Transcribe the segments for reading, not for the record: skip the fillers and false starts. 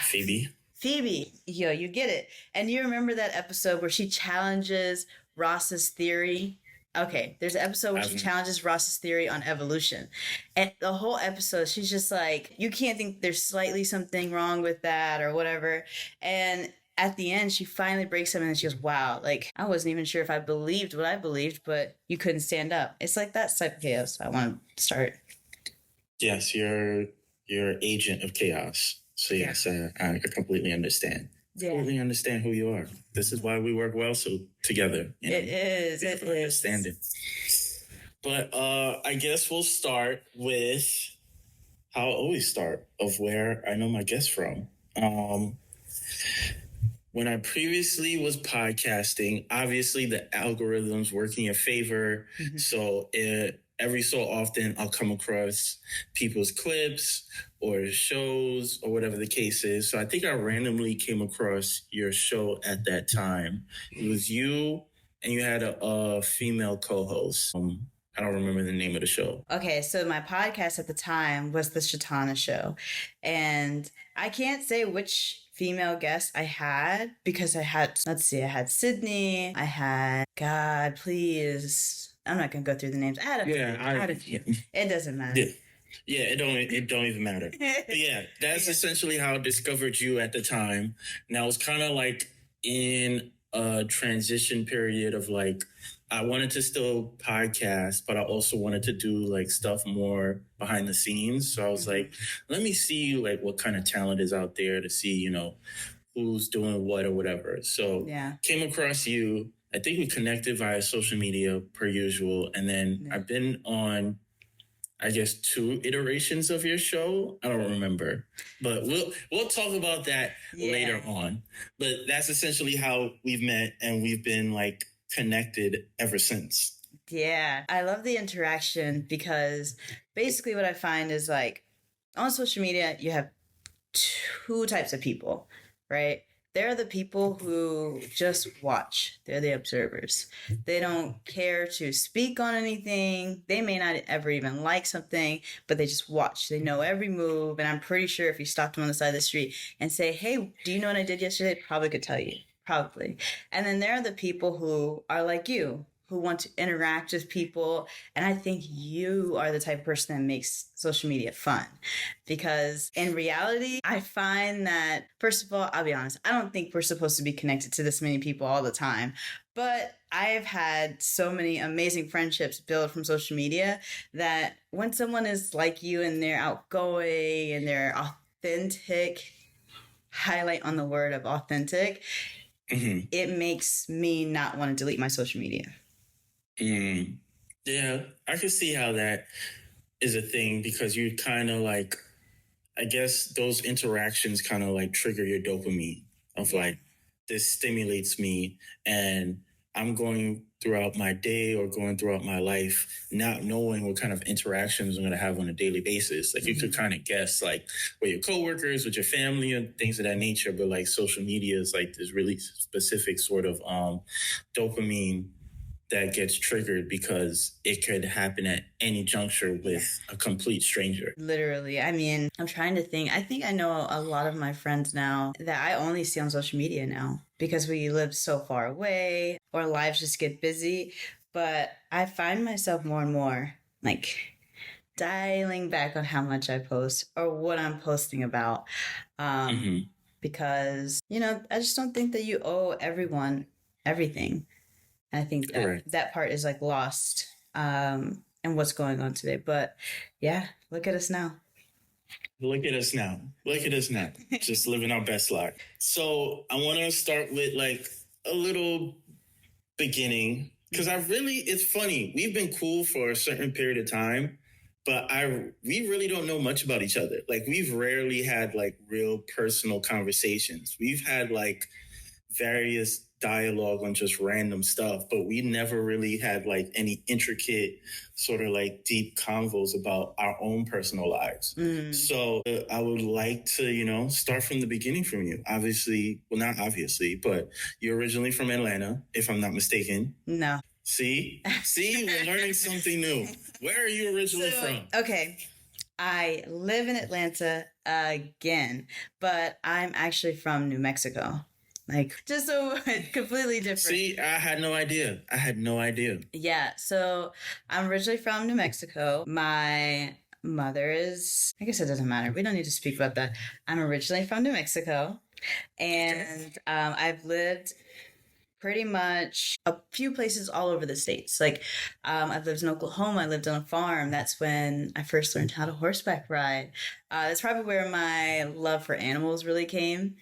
Phoebe. Phoebe, yo, you get it. And you remember that episode where she challenges Ross's theory? Okay, there's an episode where she challenges Ross's theory on evolution. And the whole episode, she's just like, you can't think there's slightly something wrong with that or whatever. And at the end, she finally breaks him and she goes, wow, like, I wasn't even sure if I believed what I believed, but you couldn't stand up. It's like that type of chaos I want to start. Yes, you're agent of chaos. So yes, I completely understand. Yeah. Totally understand who you are. This is why we work well together. You know? It is. Understanding. But I guess we'll start with how I always start, of where I know my guests from. When I previously was podcasting, obviously the algorithms work in your favor. Mm-hmm. So every so often I'll come across people's clips or shows or whatever the case is. So I think I randomly came across your show at that time. It was you and you had a female co-host. I don't remember the name of the show. Okay, so my podcast at the time was the Shatona show. And I can't say which female guest I had because I had Sydney, I had, God, please, I'm not going to go through the names. I had a few. It doesn't matter. Yeah, it don't even matter. But yeah, that's essentially how I discovered you at the time. And I was kind of like in a transition period of like, I wanted to still podcast, but I also wanted to do like stuff more behind the scenes. So I was like, let me see like what kind of talent is out there to see, you know, who's doing what or whatever. So came across you. I think we connected via social media per usual. And then I've been on, I guess, 2 iterations of your show. I don't remember, but we'll talk about that later on. But that's essentially how we've met and we've been like connected ever since. Yeah, I love the interaction because basically what I find is like on social media, you have 2 types of people, right? There are the people who just watch. They're the observers. They don't care to speak on anything. They may not ever even like something, but they just watch. They know every move. And I'm pretty sure if you stopped them on the side of the street and say, hey, do you know what I did yesterday? They probably could tell you. Probably. And then there are the people who are like you, who want to interact with people. And I think you are the type of person that makes social media fun. Because in reality, I find that, first of all, I'll be honest, I don't think we're supposed to be connected to this many people all the time. But I've had so many amazing friendships built from social media that when someone is like you and they're outgoing and they're authentic, highlight on the word of authentic, it makes me not want to delete my social media. Yeah, I can see how that is a thing because you kind of like, I guess those interactions kind of like trigger your dopamine of like, this stimulates me and I'm going throughout my day or going throughout my life not knowing what kind of interactions I'm going to have on a daily basis. Like you could kind of guess like with your coworkers, with your family and things of that nature. But like social media is like this really specific sort of dopamine that gets triggered because it could happen at any juncture with a complete stranger. Literally. I mean, I'm trying to think. I think I know a lot of my friends now that I only see on social media now because we live so far away or lives just get busy. But I find myself more and more like dialing back on how much I post or what I'm posting about. Because, you know, I just don't think that you owe everyone everything. I think that part is like lost in what's going on today. But yeah, look at us now. Look at us now. Just living our best life. So I want to start with like a little beginning because it's funny. We've been cool for a certain period of time, but we really don't know much about each other. Like we've rarely had like real personal conversations. We've had like various dialogue on just random stuff, but we never really had like any intricate sort of like deep convos about our own personal lives. So I would like to, you know, start from the beginning from you. Obviously, well, not obviously, but you're originally from Atlanta, if I'm not mistaken. No. See, we're learning something new. Where are you originally from? Okay. I live in Atlanta again, but I'm actually from New Mexico. Like, just so completely different. See, I had no idea. I had no idea. Yeah, so I'm originally from New Mexico. My mother is, I guess it doesn't matter. We don't need to speak about that. I'm originally from New Mexico, and I've lived pretty much a few places all over the states. Like, I've lived in Oklahoma. I lived on a farm. That's when I first learned how to horseback ride. That's probably where my love for animals really came.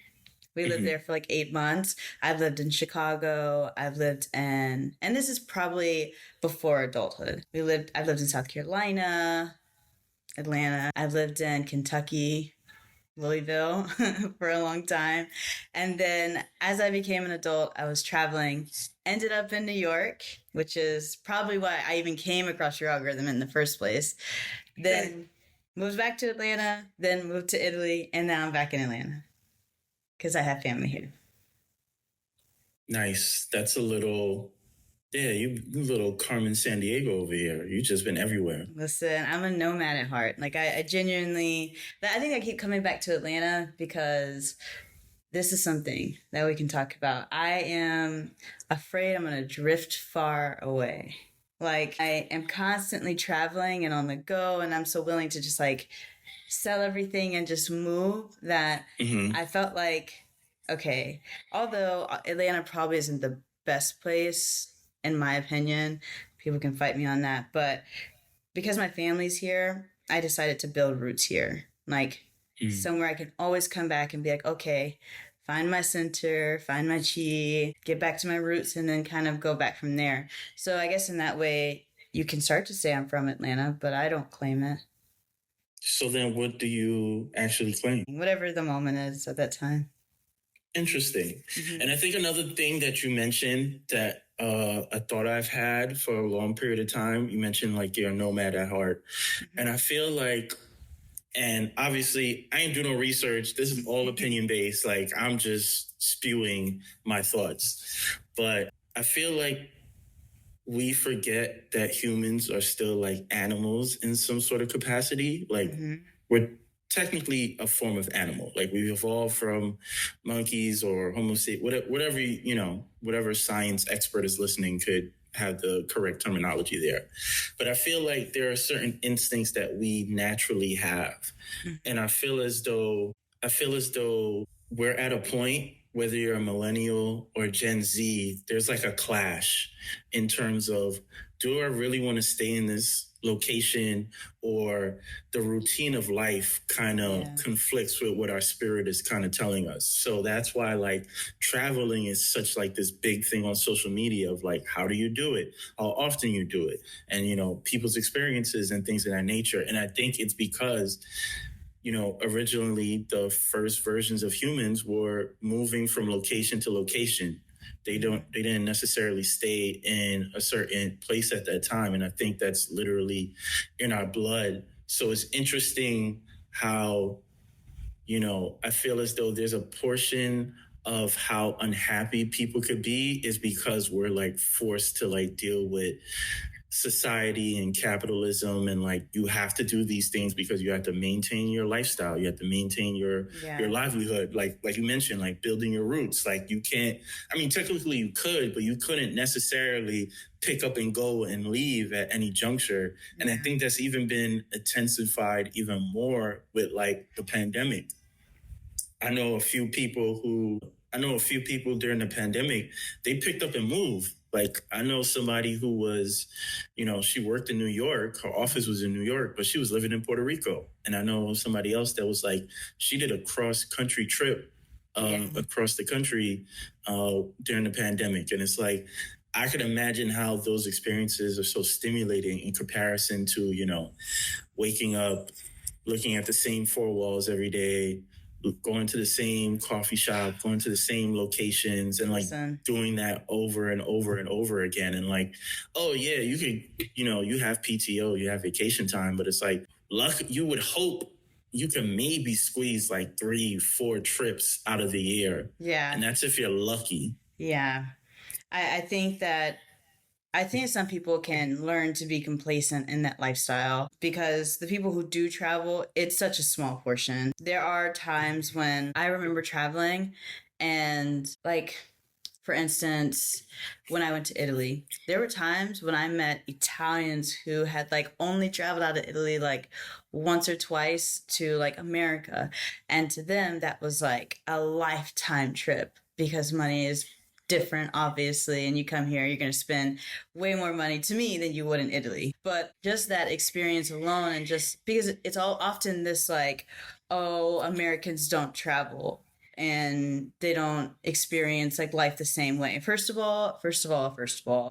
We lived there for like 8 months. I've lived in Chicago. I've lived in, and this is probably before adulthood. I've lived in South Carolina, Atlanta. I've lived in Kentucky, Louisville for a long time. And then as I became an adult, I was traveling, ended up in New York, which is probably why I even came across your algorithm in the first place. Then moved back to Atlanta, then moved to Italy, and now I'm back in Atlanta because I have family here. Nice. That's a little, yeah, you little Carmen Sandiego over here. You just been everywhere. Listen, I'm a nomad at heart. Like, I genuinely, I think I keep coming back to Atlanta because this is something that we can talk about. I am afraid I'm going to drift far away. Like, I am constantly traveling and on the go, and I'm so willing to just like sell everything and just move that I felt like, okay, although Atlanta probably isn't the best place, in my opinion, people can fight me on that, but because my family's here, I decided to build roots here. Like, somewhere I can always come back and be like, okay, find my center, find my chi, get back to my roots, and then kind of go back from there. So I guess in that way, you can start to say I'm from Atlanta, but I don't claim it. So then what do you actually claim? Whatever the moment is at that time. Interesting. And I think another thing that you mentioned that a thought I've had for a long period of time, you mentioned like you're a nomad at heart. And I feel like, and obviously I ain't do no research. This is all opinion based. Like, I'm just spewing my thoughts. But I feel like we forget that humans are still like animals in some sort of capacity. Like, we're technically a form of animal. Like, we've evolved from monkeys or Homo sapiens, whatever, you know, whatever science expert is listening could have the correct terminology there. But I feel like there are certain instincts that we naturally have. And I feel as though we're at a point, whether you're a millennial or Gen Z, there's like a clash in terms of, do I really want to stay in this location, or the routine of life kind of conflicts with what our spirit is kind of telling us. So that's why like traveling is such like this big thing on social media of like, how do you do it? How often you do it? And, you know, people's experiences and things of that nature. And I think it's because, you know, originally the first versions of humans were moving from location to location. They didn't necessarily stay in a certain place at that time. And I think that's literally in our blood. So it's interesting how, you know, I feel as though there's a portion of how unhappy people could be is because we're like forced to like deal with society and capitalism, and like you have to do these things because you have to maintain your lifestyle, you have to maintain your livelihood, like you mentioned, like building your roots. Like, you can't, I mean, technically you could, but you couldn't necessarily pick up and go and leave at any juncture. And I think that's even been intensified even more with like the pandemic. I know a few people during the pandemic, they picked up and moved. Like, I know somebody who was, you know, she worked in New York. Her office was in New York, but she was living in Puerto Rico. And I know somebody else that was like, she did a cross-country trip across the country during the pandemic. And it's like, I could imagine how those experiences are so stimulating in comparison to, you know, waking up, looking at the same four walls every day, going to the same coffee shop, going to the same locations, and like doing that over and over and over again. And like, oh yeah, you could, you know, you have PTO, you have vacation time, but it's like, you would hope you can maybe squeeze like 3-4 trips out of the year. Yeah. And that's if you're lucky. Yeah. I think that I think some people can learn to be complacent in that lifestyle because the people who do travel, it's such a small portion. There are times when I remember traveling and like, for instance, when I went to Italy, there were times when I met Italians who had like only traveled out of Italy like once or twice to like America. And to them, that was like a lifetime trip because money is different, obviously. And you come here, you're going to spend way more money to me than you would in Italy. But just that experience alone, and just because it's all often this like, oh, Americans don't travel and they don't experience like life the same way. First of all,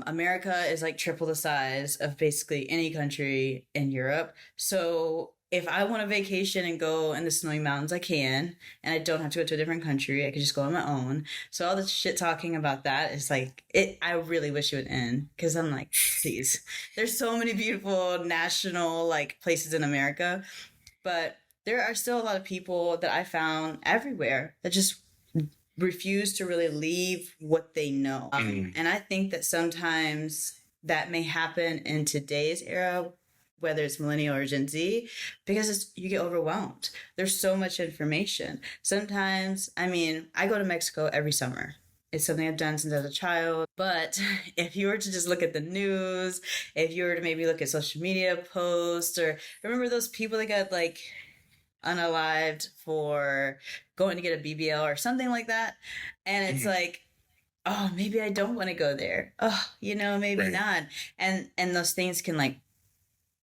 America is like triple the size of basically any country in Europe. So if I want a vacation and go in the snowy mountains, I can, and I don't have to go to a different country. I could just go on my own. So all the shit talking about that is like, I really wish it would end, because I'm like, please. There's so many beautiful national like places in America, but there are still a lot of people that I found everywhere that just refuse to really leave what they know. And I think that sometimes that may happen in today's era, whether it's millennial or Gen Z, because you get overwhelmed. There's so much information. Sometimes, I mean, I go to Mexico every summer. It's something I've done since I was a child. But if you were to just look at the news, if you were to maybe look at social media posts, or remember those people that got like unalived for going to get a BBL or something like that, and it's like, oh, maybe I don't want to go there. Oh, maybe not. And those things can like,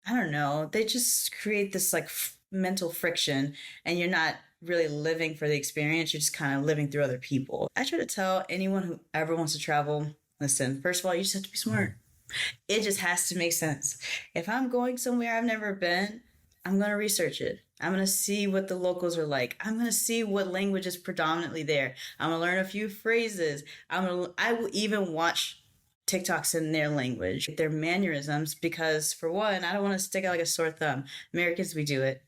I don't know, they just create this like mental friction, and you're not really living for the experience. You're just kind of living through other people. I try to tell anyone who ever wants to travel, listen, first of all, you just have to be smart. It just has to make sense. If I'm going somewhere I've never been, I'm going to research it. I'm going to see what the locals are like. I'm going to see what language is predominantly there. I'm going to learn a few phrases. I will even watch TikToks in their language, their mannerisms, because for one, I don't want to stick out like a sore thumb. Americans, we do it.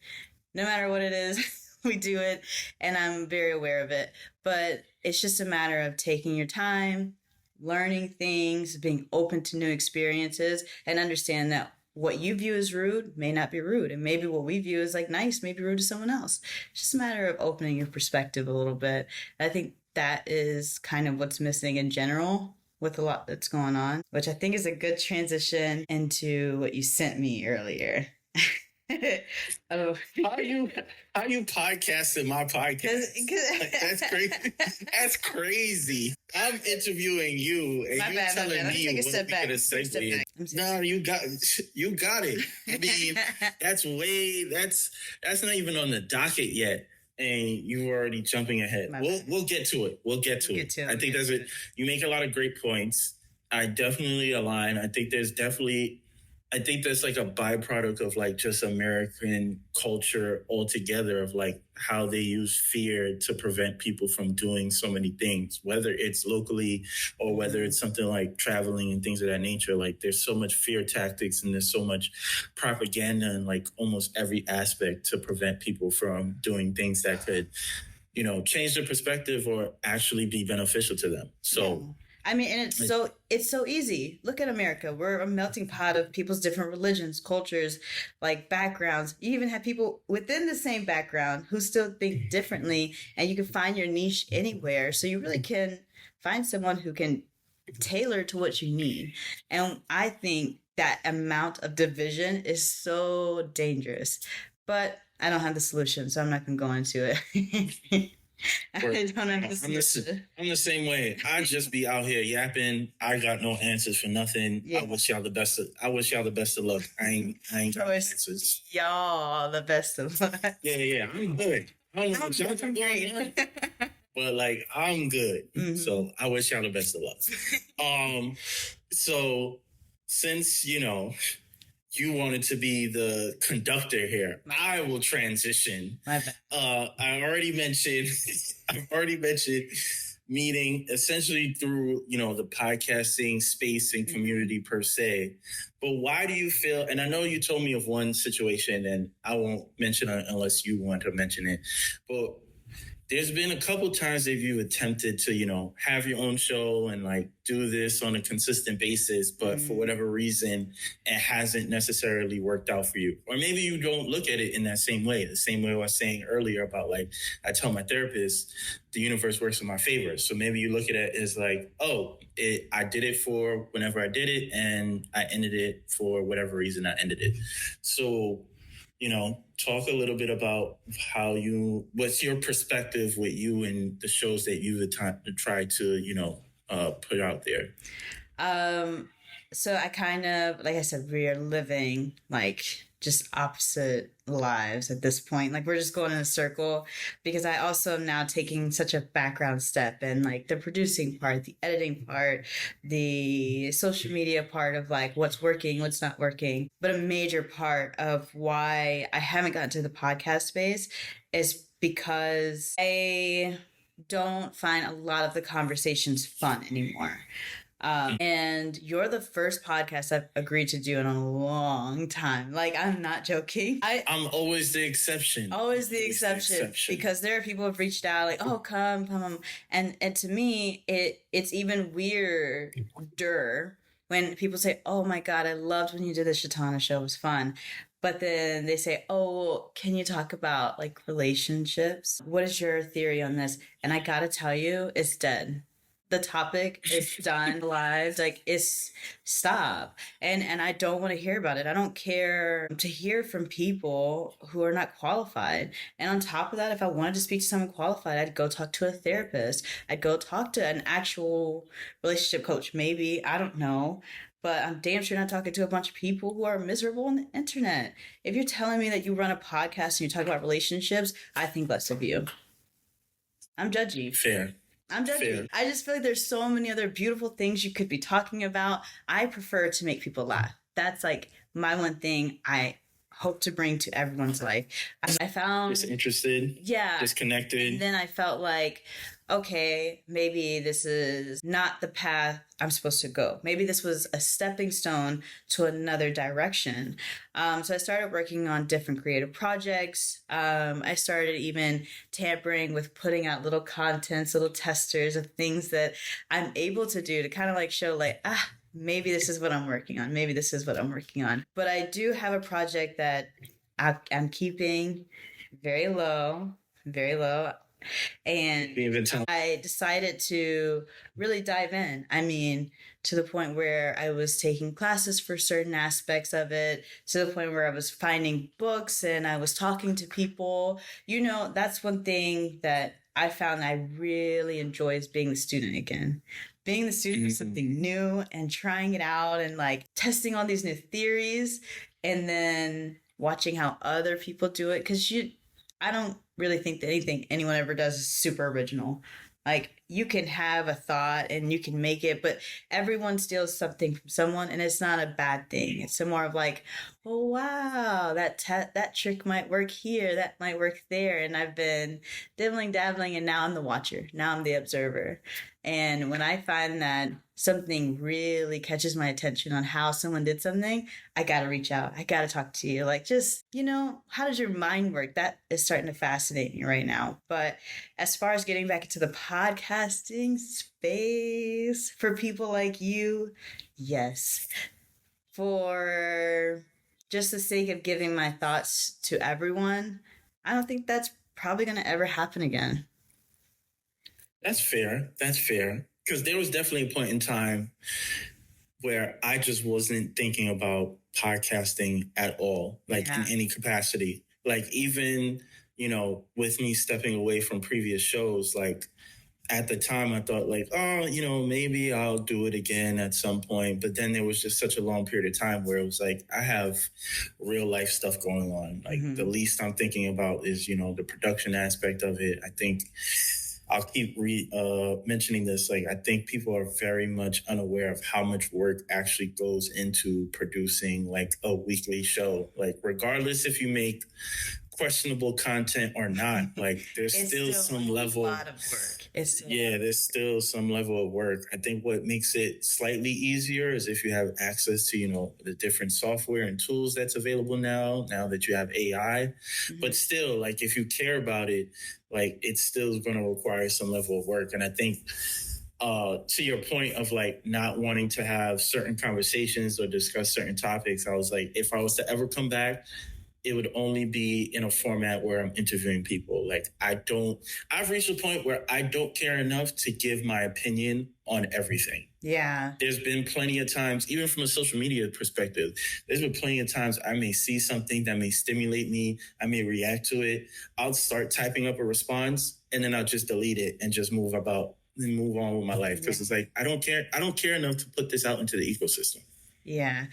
No matter what it is, we do it, and I'm very aware of it. But it's just a matter of taking your time, learning things, being open to new experiences, and understand that what you view as rude may not be rude, and maybe what we view as like nice may be rude to someone else. It's just a matter of opening your perspective a little bit. I think that is kind of what's missing in general with a lot that's going on, which I think is a good transition into what you sent me earlier. Oh, how you podcasting my podcast? Like, that's crazy. That's crazy. I'm interviewing you, and you're telling me what we could have segued. No, you got it. I mean, that's not even on the docket yet, and you were already jumping ahead. We'll get to it. I think that's it. You make a lot of great points. I definitely align. I think there's like a byproduct of like just American culture altogether, of like how they use fear to prevent people from doing so many things, whether it's locally or whether it's something like traveling and things of that nature. Like there's so much fear tactics and there's so much propaganda in like almost every aspect to prevent people from doing things that could, change their perspective or actually be beneficial to them. So. Yeah. I mean, and it's so easy. Look at America. We're a melting pot of people's different religions, cultures, like backgrounds. You even have people within the same background who still think differently, and you can find your niche anywhere. So you really can find someone who can tailor to what you need. And I think that amount of division is so dangerous. But I don't have the solution, so I'm not going to go into it. I'm the same way. I just be out here yapping. I got no answers for nothing. Yeah. I wish y'all the best of luck. I ain't got answers. Y'all the best of luck. Yeah. I'm good. I don't know what y'all talking about, but like I'm good. Mm-hmm. So I wish y'all the best of luck. So since you wanted to be the conductor here, I will transition. My bad. I've already mentioned meeting essentially through, the podcasting space and community per se. But why do you feel, and I know you told me of one situation and I won't mention it unless you want to mention it, but there's been a couple times that you've attempted to, have your own show and like do this on a consistent basis, but for whatever reason, it hasn't necessarily worked out for you. Or maybe you don't look at it in that same way. The same way I was saying earlier about like, I tell my therapist, the universe works in my favor. So maybe you look at it as like, I did it for whenever I did it, and I ended it for whatever reason I ended it. So, talk a little bit about what's your perspective with you and the shows that you've tried to, put out there. So I kind of, like I said, we are living like just opposite lives at this point. Like we're just going in a circle, because I also am now taking such a background step in like the producing part, the editing part, the social media part of like what's working, what's not working. But a major part of why I haven't gotten to the podcast space is because I don't find a lot of the conversations fun anymore. And you're the first podcast I've agreed to do in a long time. Like, I'm not joking. I'm always the exception. Always the exception. Because there are people who've reached out like, oh, come. And to me, it's even weirder when people say, oh my God, I loved when you did the Shatona show. It was fun. But then they say, oh, can you talk about like relationships? What is your theory on this? And I gotta tell you, it's dead. The topic is done live. Like, it's stop. And I don't want to hear about it. I don't care to hear from people who are not qualified. And on top of that, if I wanted to speak to someone qualified, I'd go talk to a therapist. I'd go talk to an actual relationship coach. Maybe, I don't know. But I'm damn sure not talking to a bunch of people who are miserable on the internet. If you're telling me that you run a podcast and you talk about relationships, I think less of you. I'm judgy. Fair. I'm judging. Fair. I just feel like there's so many other beautiful things you could be talking about. I prefer to make people laugh. That's like my one thing I hope to bring to everyone's life. I found disinterested, disconnected. And then I felt like, okay, maybe this is not the path I'm supposed to go. Maybe this was a stepping stone to another direction. So I started working on different creative projects. I started even tampering with putting out little contents, little testers of things that I'm able to do to kind of like show like, maybe this is what I'm working on. Maybe this is what I'm working on. But I do have a project that I'm keeping very low. And I decided to really dive in. I mean, to the point where I was taking classes for certain aspects of it, to the point where I was finding books and I was talking to people. That's one thing that I found I really enjoy is being the student again. Being the student of something new and trying it out and like testing all these new theories and then watching how other people do it. Because I don't really think that anything anyone ever does is super original. Like, you can have a thought and you can make it, but everyone steals something from someone, and it's not a bad thing. It's more of like, oh, wow, that trick might work here, that might work there. And I've been dabbling, and now I'm the watcher. Now I'm the observer. And when I find that something really catches my attention on how someone did something, I got to reach out. I got to talk to you. Like, just, how does your mind work? That is starting to fascinate me right now. But as far as getting back into the podcasting space for people like you, yes. For just the sake of giving my thoughts to everyone, I don't think that's probably going to ever happen again. That's fair. Because there was definitely a point in time where I just wasn't thinking about podcasting at all, like in any capacity. Like, even, with me stepping away from previous shows, like at the time I thought like, maybe I'll do it again at some point. But then there was just such a long period of time where it was like, I have real life stuff going on. Like the least I'm thinking about is, the production aspect of it. I think I'll keep mentioning this. Like, I think people are very much unaware of how much work actually goes into producing like a weekly show. Like, regardless if you make questionable content or not, like there's still some level, a lot of work. There's still some level of work. I think what makes it slightly easier is if you have access to, you know, the different software and tools that's available now that you have AI. But still, like, if you care about it, like, it's still going to require some level of work. And I think to your point of like not wanting to have certain conversations or discuss certain topics, I was like, if I was to ever come back, it would only be in a format where I'm interviewing people. Like, I've reached a point where I don't care enough to give my opinion on everything. Yeah. There's been plenty of times, even from a social media perspective, there's been plenty of times I may see something that may stimulate me. I may react to it. I'll start typing up a response and then I'll just delete it and just move on with my life. Because it's like, I don't care enough to put this out into the ecosystem. Yeah.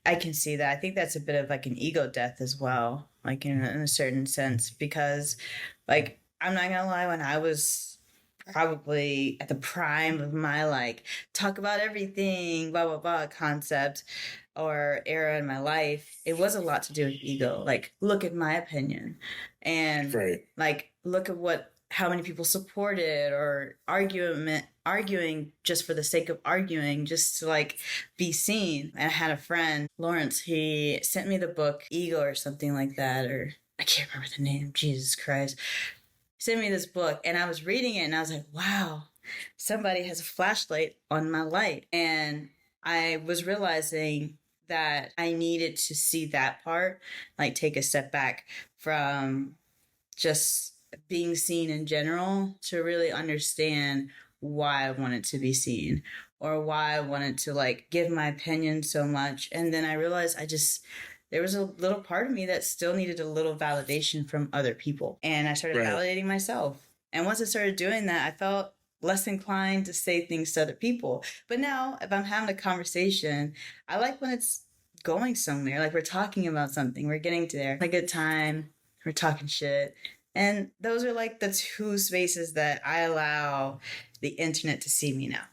I can see that. I think that's a bit of like an ego death as well, like in a certain sense, because like, I'm not gonna lie, when I was probably at the prime of my like talk about everything, blah, blah, blah concept or era in my life, it was a lot to do with ego. Like, look at my opinion and like, look at how many people supported or arguing just for the sake of arguing, just to like be seen. And I had a friend, Lawrence, he sent me the book Ego or something like that, or I can't remember the name, Jesus Christ. He sent me this book and I was reading it and I was like, wow, somebody has a flashlight on my light. And I was realizing that I needed to see that part, like take a step back from just being seen in general to really understand why I wanted to be seen or why I wanted to like give my opinion so much. And then I realized there was a little part of me that still needed a little validation from other people. And I started validating myself. And once I started doing that, I felt less inclined to say things to other people. But now if I'm having a conversation, I like when it's going somewhere, like we're talking about something, we're getting to there, like a good time, we're talking shit. And those are like the two spaces that I allow the internet to see me now.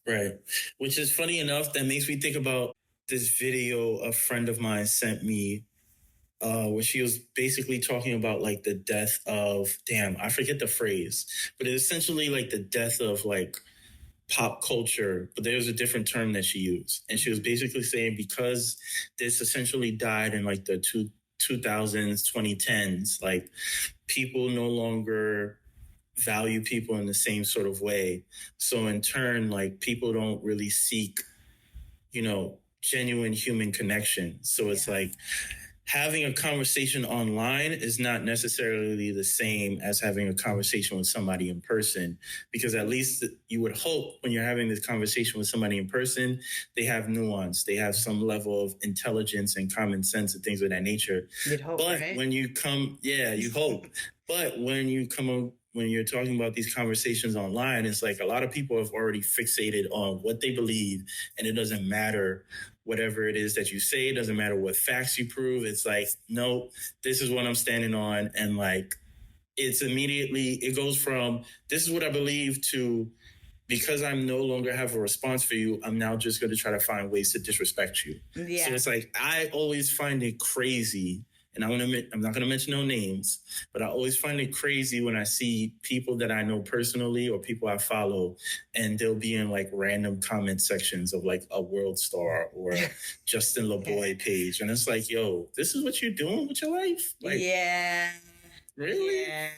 Right. Which is funny enough, that makes me think about this video a friend of mine sent me where she was basically talking about like the death of, I forget the phrase, but it's essentially like the death of like pop culture, but there was a different term that she used. And she was basically saying because this essentially died in like the 2000s, 2010s, like people no longer value people in the same sort of way. So in turn, like people don't really seek, you know, genuine human connection. So it's like having a conversation online is not necessarily the same as having a conversation with somebody in person, because at least you would hope when you're having this conversation with somebody in person, they have nuance, they have some level of intelligence and common sense and things of that nature. You'd hope, but right? When you come, you hope. But when you're talking about these conversations online, it's like a lot of people have already fixated on what they believe, and it doesn't matter whatever it is that you say. It doesn't matter what facts you prove. It's like, no, this is what I'm standing on. And like, it goes from, this is what I believe, to, because I'm no longer have a response for you, I'm now just going to try to find ways to disrespect you. Yeah. So it's like, I always find it crazy. And I'm not going to mention no names, but I always find it crazy when I see people that I know personally or people I follow, and they'll be in like random comment sections of like a World Star or Justin LeBoy page. And it's like, yo, this is what you're doing with your life? Like, yeah. Really? Yeah.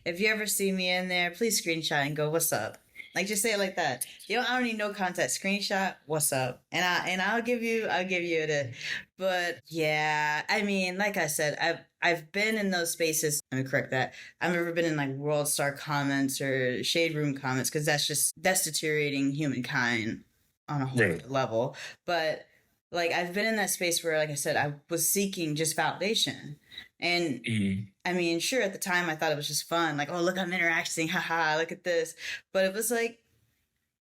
If you ever see me in there, please screenshot and go, what's up? Like, just say it like that. I don't need no context. Screenshot, what's up? And I'll give you it. But yeah, I mean, like I said, I've been in those spaces. Let me correct that. I've never been in like World Star comments or Shade Room comments, because that's deteriorating humankind on a whole level. But like, I've been in that space where, like I said, I was seeking just validation. And I mean, sure, at the time I thought it was just fun. Like, oh, look, I'm interacting. Haha, look at this. But it was like,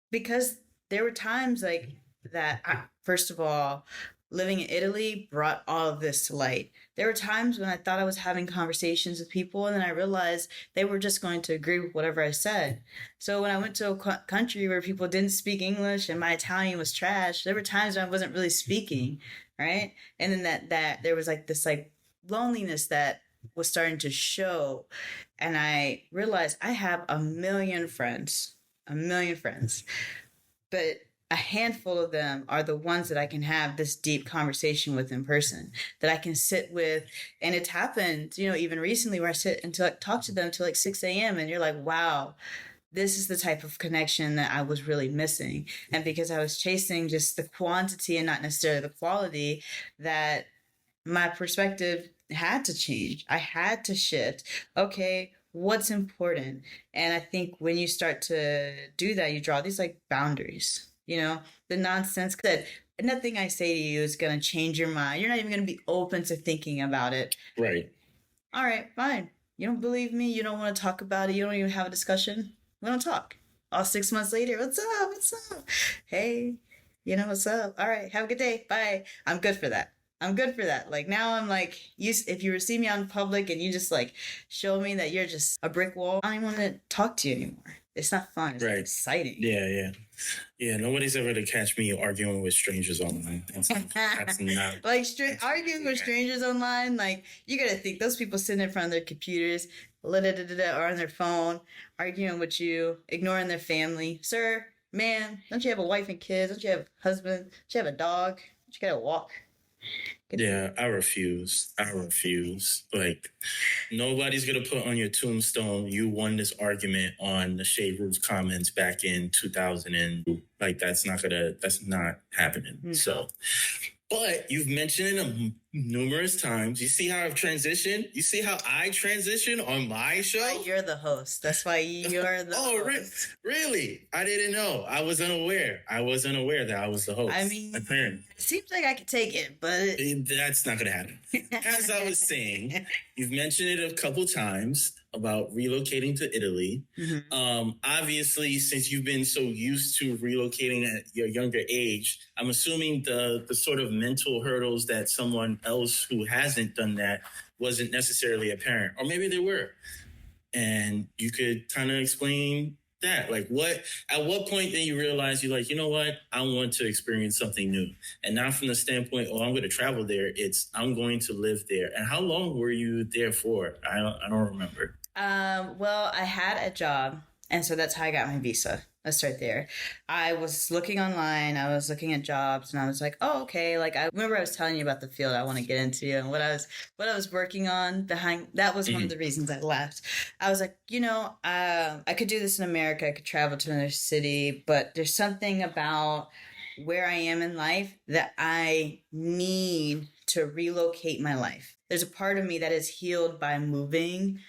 because there were times like that, first of all, living in Italy brought all of this to light. There were times when I thought I was having conversations with people, and then I realized they were just going to agree with whatever I said. So when I went to a country where people didn't speak English and my Italian was trash, there were times when I wasn't really speaking, right? And then that there was like this like loneliness that was starting to show. And I realized I have a million friends, but a handful of them are the ones that I can have this deep conversation with in person, that I can sit with. And it's happened, even recently, where I sit and talk to them till like 6 a.m. And you're like, wow, this is the type of connection that I was really missing. And because I was chasing just the quantity and not necessarily the quality, that my perspective had to change. I had to shift. Okay, what's important? And I think when you start to do that, you draw these like boundaries, the nonsense that nothing I say to you is going to change your mind. You're not even going to be open to thinking about it. Right. All right, fine. You don't believe me. You don't want to talk about it. You don't even have a discussion. We don't talk. All 6 months later, what's up? What's up? Hey, what's up? All right, have a good day. Bye. I'm good for that. Like now I'm like, if you see me out in public and you just like show me that you're just a brick wall, I don't even want to talk to you anymore. It's not fun. It's not exciting. Yeah. Nobody's ever to catch me arguing with strangers online. That's not like arguing with strangers online. Like you got to think those people sitting in front of their computers, or on their phone, arguing with you, ignoring their family. Sir, man, don't you have a wife and kids? Don't you have a husband? Don't you have a dog? Don't you got to walk? Yeah, I refuse. Like, nobody's going to put on your tombstone, you won this argument on the Shade Root's comments back in 2000. And like, that's not happening. No. So, but you've mentioned it numerous times. You see how I've transitioned? You see how I transition on my show? Right, you're the host. That's why you're the host. Really? I didn't know. I was unaware. That I was the host. I mean, apparently. It seems like I could take it, but... That's not going to happen. As I was saying, you've mentioned it a couple times about relocating to Italy. Mm-hmm. Obviously, since you've been so used to relocating at your younger age, I'm assuming the sort of mental hurdles that someone else who hasn't done that wasn't necessarily apparent. Or maybe they were. And you could kind of explain that. Like, at what point then you realize you're like, you know what? I want to experience something new. And not from the standpoint, I'm going to travel there. It's, I'm going to live there. And how long were you there for? I don't remember. Well, I had a job. And so that's how I got my visa. Let's start there. I was looking online. I was looking at jobs, and I was like, "Oh, okay." Like I remember I was telling you about the field I want to get into and what I was working on behind. That was one of the reasons I left. I was like, I could do this in America. I could travel to another city, but there's something about where I am in life that I need to relocate my life. There's a part of me that is healed by moving.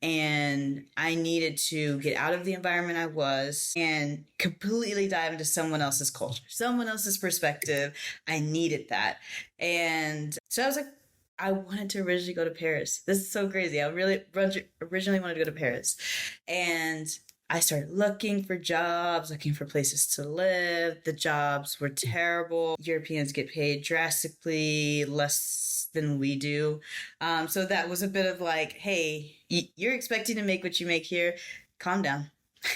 And I needed to get out of the environment I was and completely dive into someone else's culture, someone else's perspective. I needed that. And so I was like, I wanted to originally go to Paris. This is so crazy. I really originally wanted to go to Paris. And I started looking for jobs, looking for places to live. The jobs were terrible. Europeans get paid drastically less than we do. So that was a bit of like, hey, you're expecting to make what you make here. Calm down.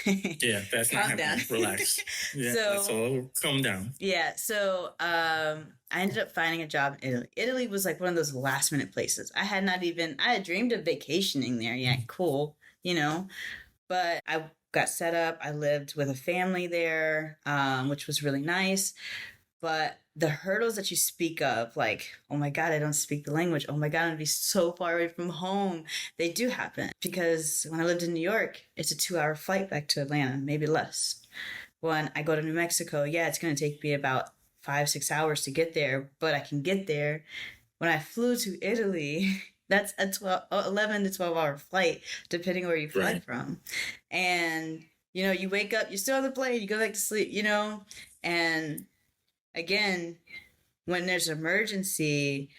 Yeah, that's not happening. Relax. Yeah, that's all. Calm down. Yeah, so I ended up finding a job in Italy. Italy was like one of those last minute places. I had dreamed of vacationing there. Yeah, cool, But I got set up. I lived with a family there, which was really nice. But the hurdles that you speak of, like, oh my God, I don't speak the language. Oh my God, I'm going to be so far away from home. They do happen. Because when I lived in New York, it's a 2-hour flight back to Atlanta, maybe less. When I go to New Mexico, it's going to take me about 5-6 hours to get there, but I can get there. When I flew to Italy, that's a 11 to 12 hour flight, depending where you fly from. And, you wake up, you're still on the plane, you go back to sleep, and again, when there's an emergency,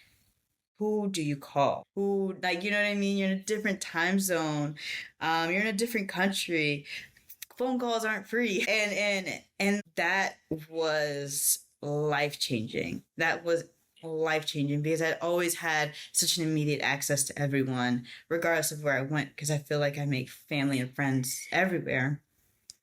who do you call? Who, like, you know what I mean? You're in a different time zone. You're in a different country. Phone calls aren't free. And that was life-changing. Because I'd always had such an immediate access to everyone, regardless of where I went, because I feel like I make family and friends everywhere.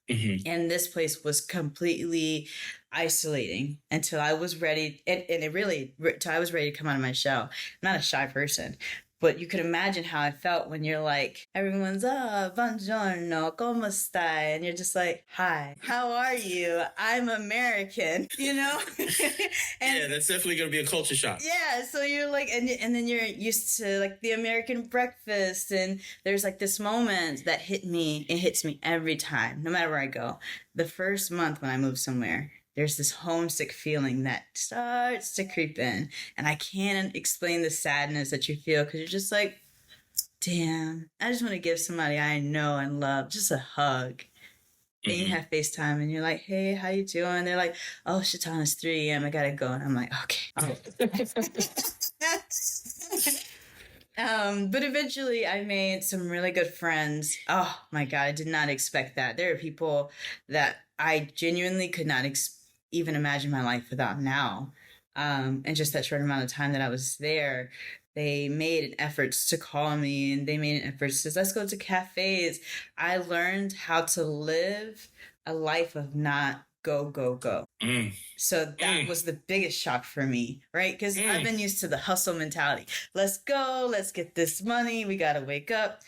Mm-hmm. And this place was completely isolating until I was ready. Until I was ready to come out of my shell. I'm not a shy person, But you could imagine how I felt when you're like, everyone's, buongiorno, como stai? And you're just like, hi, how are you? I'm American, you know? And yeah, that's definitely going to be a culture shock. yeah, so you're like, and then you're used to like the American breakfast, and there's like this moment that hits me every time, no matter where I go. The first month when I move somewhere, there's this homesick feeling that starts to creep in, and I can't explain the sadness that you feel because you're just like, damn, I just want to give somebody I know and love just a hug. And you have FaceTime and you're like, hey, how you doing? They're like, oh, Shatona's 3 a.m. I gotta go. And I'm like, okay. But eventually I made some really good friends. Oh my God, I did not expect that. There are people that I genuinely could not even imagine my life without now. And just that short amount of time that I was there, they made an effort to call me, and they made an effort to say, let's go to cafes. I learned how to live a life of not go, go, go. So that was the biggest shock for me, right? Because I've been used to the hustle mentality. Let's go, let's get this money, we gotta wake up.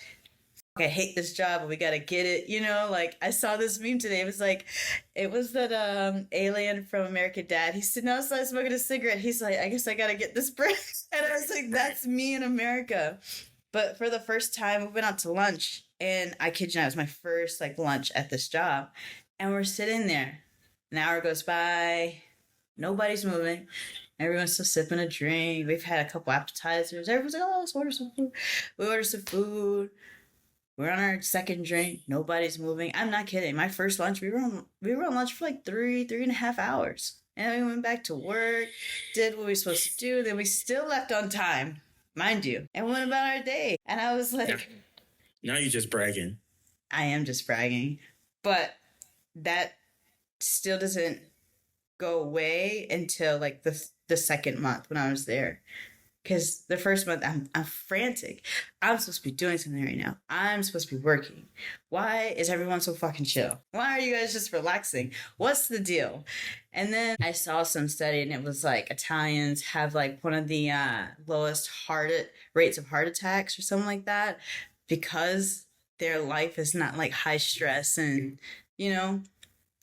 I hate this job, but we gotta get it. You know, like I saw this meme today. It was that alien from American Dad. He's sitting outside smoking a cigarette. He's like, I guess I gotta get this bread. And I was like, that's me in America. But for the first time, we went out to lunch, and I kid you not, it was my first like lunch at this job, and we're sitting there. An hour goes by, nobody's moving. Everyone's still sipping a drink. We've had a couple appetizers. Everyone's like, oh, let's order some food. We order some food. We're on our second drink. Nobody's moving. I'm not kidding. My first lunch, we were on lunch for like 3.5 hours. And then we went back to work, did what we were supposed to do. Then we still left on time, mind you, and went about our day. And I was like... Now you're just bragging. I am just bragging. But that still doesn't go away until like the second month when I was there. Because the first month, I'm frantic. I'm supposed to be doing something right now. I'm supposed to be working. Why is everyone so fucking chill? Why are you guys just relaxing? What's the deal? And then I saw some study, and it was like Italians have like one of the lowest rates of heart attacks or something like that, because their life is not like high stress. And, you know,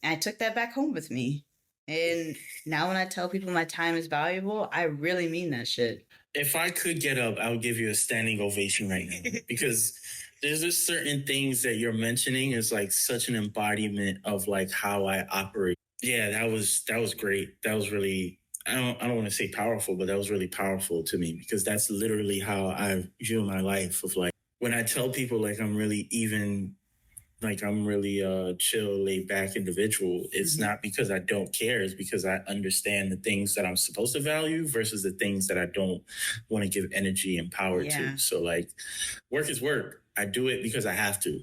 I took that back home with me. And now when I tell people my time is valuable, I really mean that shit. If I could get up, I would give you a standing ovation right now, because there's just certain things that you're mentioning is like such an embodiment of like how I operate. Yeah, that was great. That was really, I don't want to say powerful, but that was really powerful to me, because that's literally how I view my life. Of like, when I tell people like I'm really chill, laid back individual, it's not because I don't care. It's because I understand the things that I'm supposed to value versus the things that I don't want to give energy and power to. So like, work is work. I do it because I have to.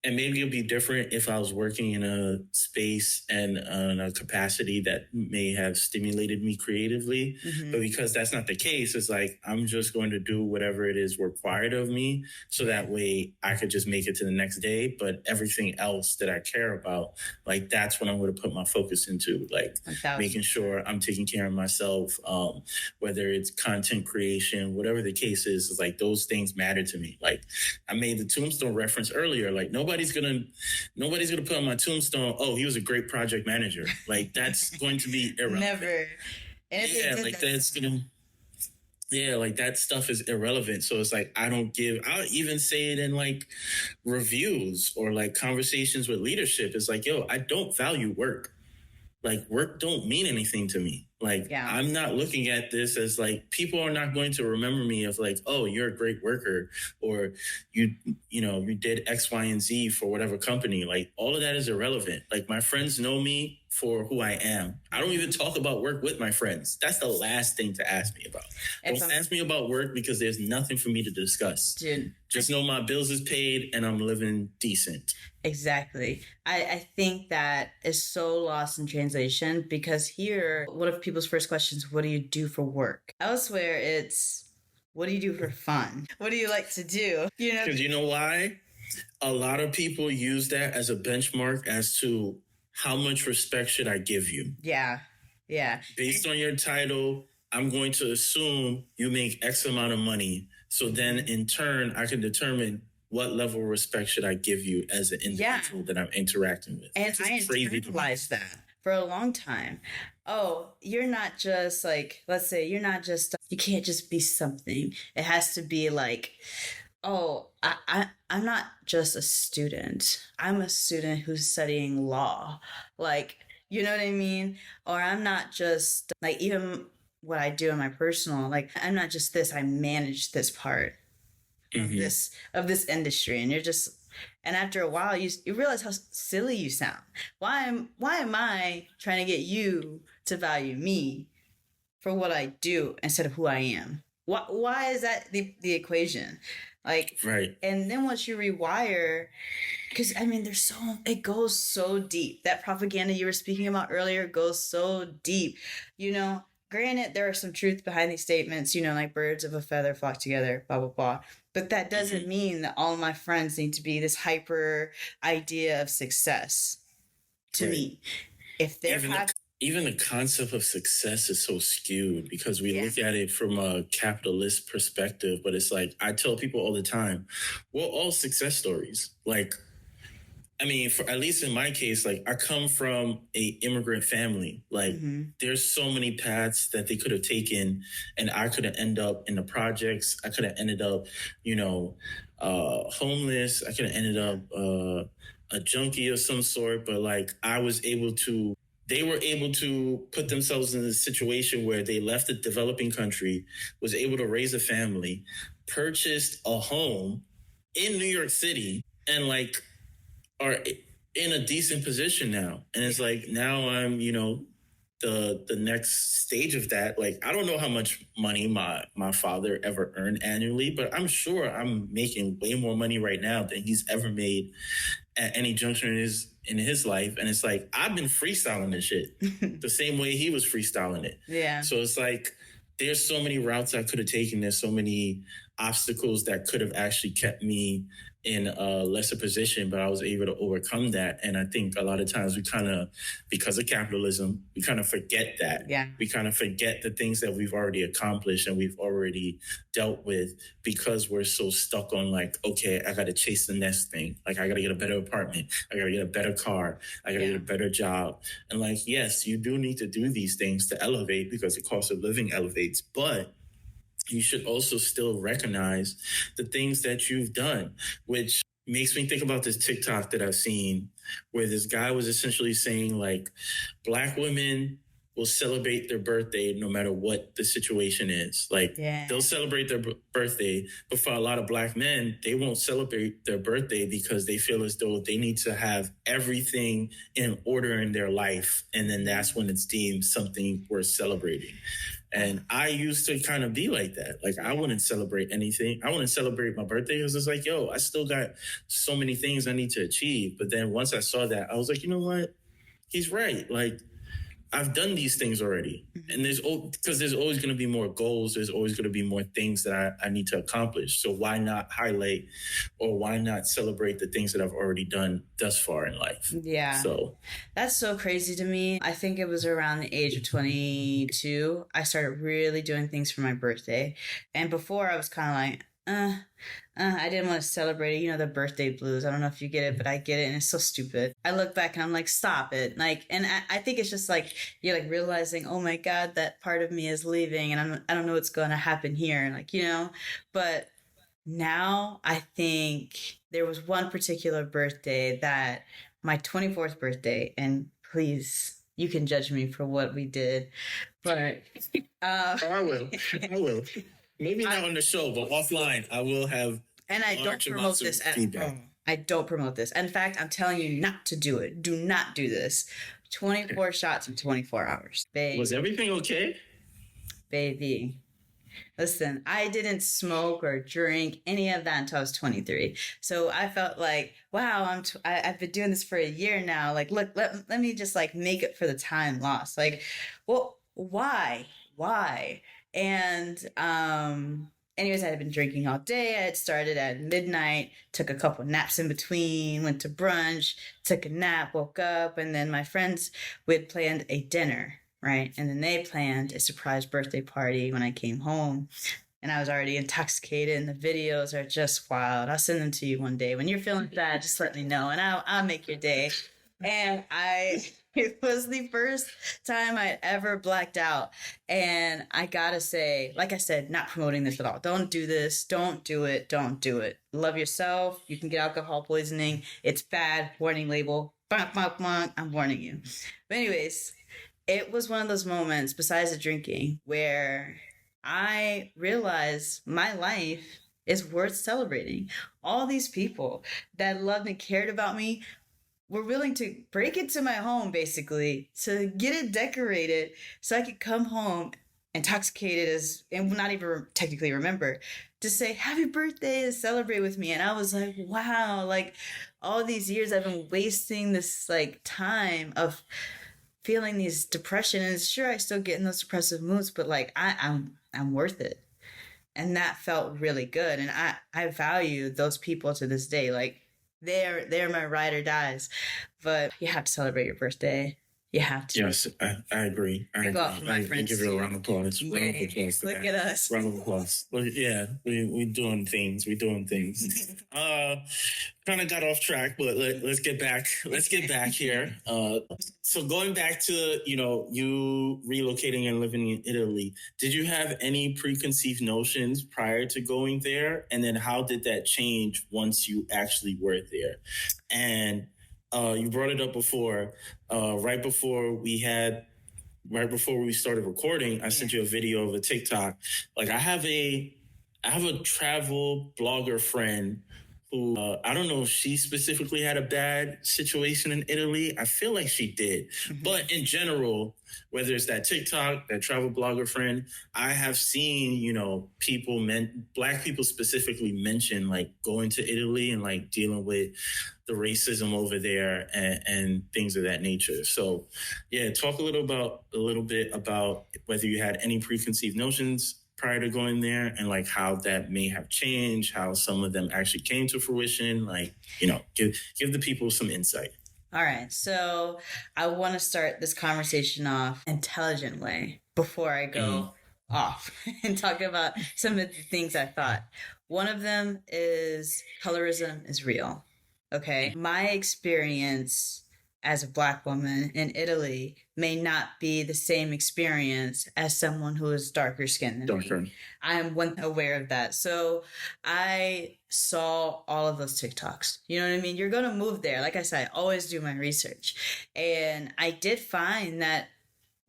And maybe it'll be different if I was working in a space and in a capacity that may have stimulated me creatively. But because that's not the case, it's like, I'm just going to do whatever it is required of me, so that way I could just make it to the next day. But everything else that I care about, like, that's what I'm going to put my focus into, like making sure I'm taking care of myself, whether it's content creation, whatever the case is like, those things matter to me. Like, I made the Tombstone reference earlier, like, nobody's gonna put on my tombstone, oh, he was a great project manager. Like, that's going to be irrelevant. Never. Like that stuff is irrelevant. So it's like, I'll even say it in like reviews or like conversations with leadership. It's like, yo, I don't value work. Like, work don't mean anything to me. Like, I'm not looking at this as like, people are not going to remember me of like, oh, you're a great worker, or you did X, Y, and Z for whatever company. Like, all of that is irrelevant. Like, my friends know me for who I am. I don't even talk about work with my friends. That's the last thing to ask me about. Don't ask me about work, because there's nothing for me to discuss. Dude, just know my bills is paid and I'm living decent. Exactly. I think that is so lost in translation, because here, one of people's first questions, what do you do for work? Elsewhere, it's, what do you do for fun? What do you like to do? You know, because you know why? A lot of people use that as a benchmark as to how much respect should I give you? Yeah. Based on your title, I'm going to assume you make X amount of money. So then in turn, I can determine what level of respect should I give you as an individual that I'm interacting with. And I internalized that for a long time. Oh, you're not just like, let's say you're not just, you can't just be something. It has to be like, oh, I'm not just a student. I'm a student who's studying law. Like, you know what I mean? Or I'm not just like, even what I do in my personal, like, I'm not just this, I manage this part of this industry. And you're just, and after a while you realize how silly you sound. Why am I trying to get you to value me for what I do instead of who I am? Why is that the equation? Like, right. And then once you rewire, because I mean, it goes so deep. That propaganda you were speaking about earlier goes so deep. You know, granted, there are some truth behind these statements, you know, like birds of a feather flock together, blah, blah, blah. But that doesn't mean that all of my friends need to be this hyper idea of success to me. If they're even the concept of success is so skewed because we look at it from a capitalist perspective, but it's like, I tell people all the time, we're all success stories. Like, I mean, for at least in my case, like I come from a immigrant family. Like there's so many paths that they could have taken, and I could have ended up in the projects. I could have ended up, you know, homeless. I could have ended up a junkie of some sort. But like they were able to put themselves in a situation where they left a developing country, was able to raise a family, purchased a home in New York City, and like are in a decent position now. And it's like, now I'm, you know, the next stage of that. Like, I don't know how much money my father ever earned annually, but I'm sure I'm making way more money right now than he's ever made at any juncture in his life. And it's like, I've been freestyling this shit the same way he was freestyling it. Yeah. So it's like, there's so many routes I could have taken. There's so many obstacles that could have actually kept me in a lesser position, but I was able to overcome that. And I think a lot of times we kind of, because of capitalism, we kind of forget that. Yeah. We kind of forget the things that we've already accomplished and we've already dealt with because we're so stuck on like, okay, I got to chase the next thing. Like, I got to get a better apartment. I got to get a better car. I got to get a better job. And like, yes, you do need to do these things to elevate because the cost of living elevates, but you should also still recognize the things that you've done, which makes me think about this TikTok that I've seen where this guy was essentially saying like, Black women will celebrate their birthday no matter what the situation is. Like they'll celebrate their birthday, but for a lot of Black men, they won't celebrate their birthday because they feel as though they need to have everything in order in their life. And then that's when it's deemed something worth celebrating. And I used to kind of be like that. Like, I wouldn't celebrate anything. I wouldn't celebrate my birthday because it's like, yo, I still got so many things I need to achieve. But then once I saw that, I was like, you know what? He's right. Like, I've done these things already. And there's always going to be more goals. There's always going to be more things that I need to accomplish. So why not highlight or why not celebrate the things that I've already done thus far in life? Yeah. So that's so crazy to me. I think it was around the age of 22, I started really doing things for my birthday. And before I was kind of like, I didn't want to celebrate it. You know, the birthday blues. I don't know if you get it, but I get it. And it's so stupid. I look back and I'm like, stop it. Like, and I think it's just like, you're like realizing, oh my God, that part of me is leaving and I don't know what's going to happen here. Like, you know, but now I think there was one particular birthday that my 24th birthday, and please, you can judge me for what we did, but I will. Maybe not on the show, but offline, I will have. And I don't promote this at all. I don't promote this. In fact, I'm telling you not to do it. Do not do this. 24 shots in 24 hours. Baby. Was everything okay? Baby. Listen, I didn't smoke or drink any of that until I was 23. So I felt like, wow, I've been doing this for a year now. Like, look, let me just like make it for the time lost. Like, well, why? And anyways, I had been drinking all day. I had started at midnight, took a couple naps in between, went to brunch, took a nap, woke up, and then my friends, we had planned a dinner. right? And then they planned a surprise birthday party when I came home. And I was already intoxicated, and the videos are just wild. I'll send them to you one day. When you're feeling bad, just let me know, and I'll make your day. And it was the first time I ever blacked out. And I gotta say, like I said, not promoting this at all. Don't do this. Don't do it. Don't do it. Love yourself. You can get alcohol poisoning. It's bad. Warning label. Bonk, bonk, bonk. I'm warning you. But anyways, it was one of those moments, besides the drinking, where I realized my life is worth celebrating. All these people that loved and cared about me were willing to break into my home, basically, to get it decorated so I could come home intoxicated as and not even technically remember, to say happy birthday and celebrate with me. And I was like, wow, like all these years I've been wasting this like time of feeling these depression. And sure, I still get in those depressive moods, but like I'm worth it. And that felt really good. And I value those people to this day. Like they're my ride or dies. But you have to celebrate your birthday. You have to. Yes, I agree. I give you a round of applause. Look at us. Round of applause. Well, yeah, we doing things. We doing things. Kind of got off track, but let's get back. Let's get back here. So going back to you relocating and living in Italy, did you have any preconceived notions prior to going there, and then how did that change once you actually were there? And you brought it up before, right before we started recording, I sent you a video of a TikTok. Like I have a travel blogger friend who, I don't know if she specifically had a bad situation in Italy. I feel like she did. Mm-hmm. But in general, whether it's that TikTok, that travel blogger friend, I have seen, Black people specifically mention like going to Italy and like dealing with the racism over there and things of that nature. So yeah, talk a little bit about whether you had any preconceived notions prior to going there and like how that may have changed, how some of them actually came to fruition, like, give the people some insight. All right. So I want to start this conversation off intelligent way before I go off and talk about some of the things I thought. One of them is colorism is real. Okay. My experience as a Black woman in Italy may not be the same experience as someone who is darker skinned than me. I am aware of that. So I saw all of those TikToks. You know what I mean? You're going to move there. Like I said, I always do my research. And I did find that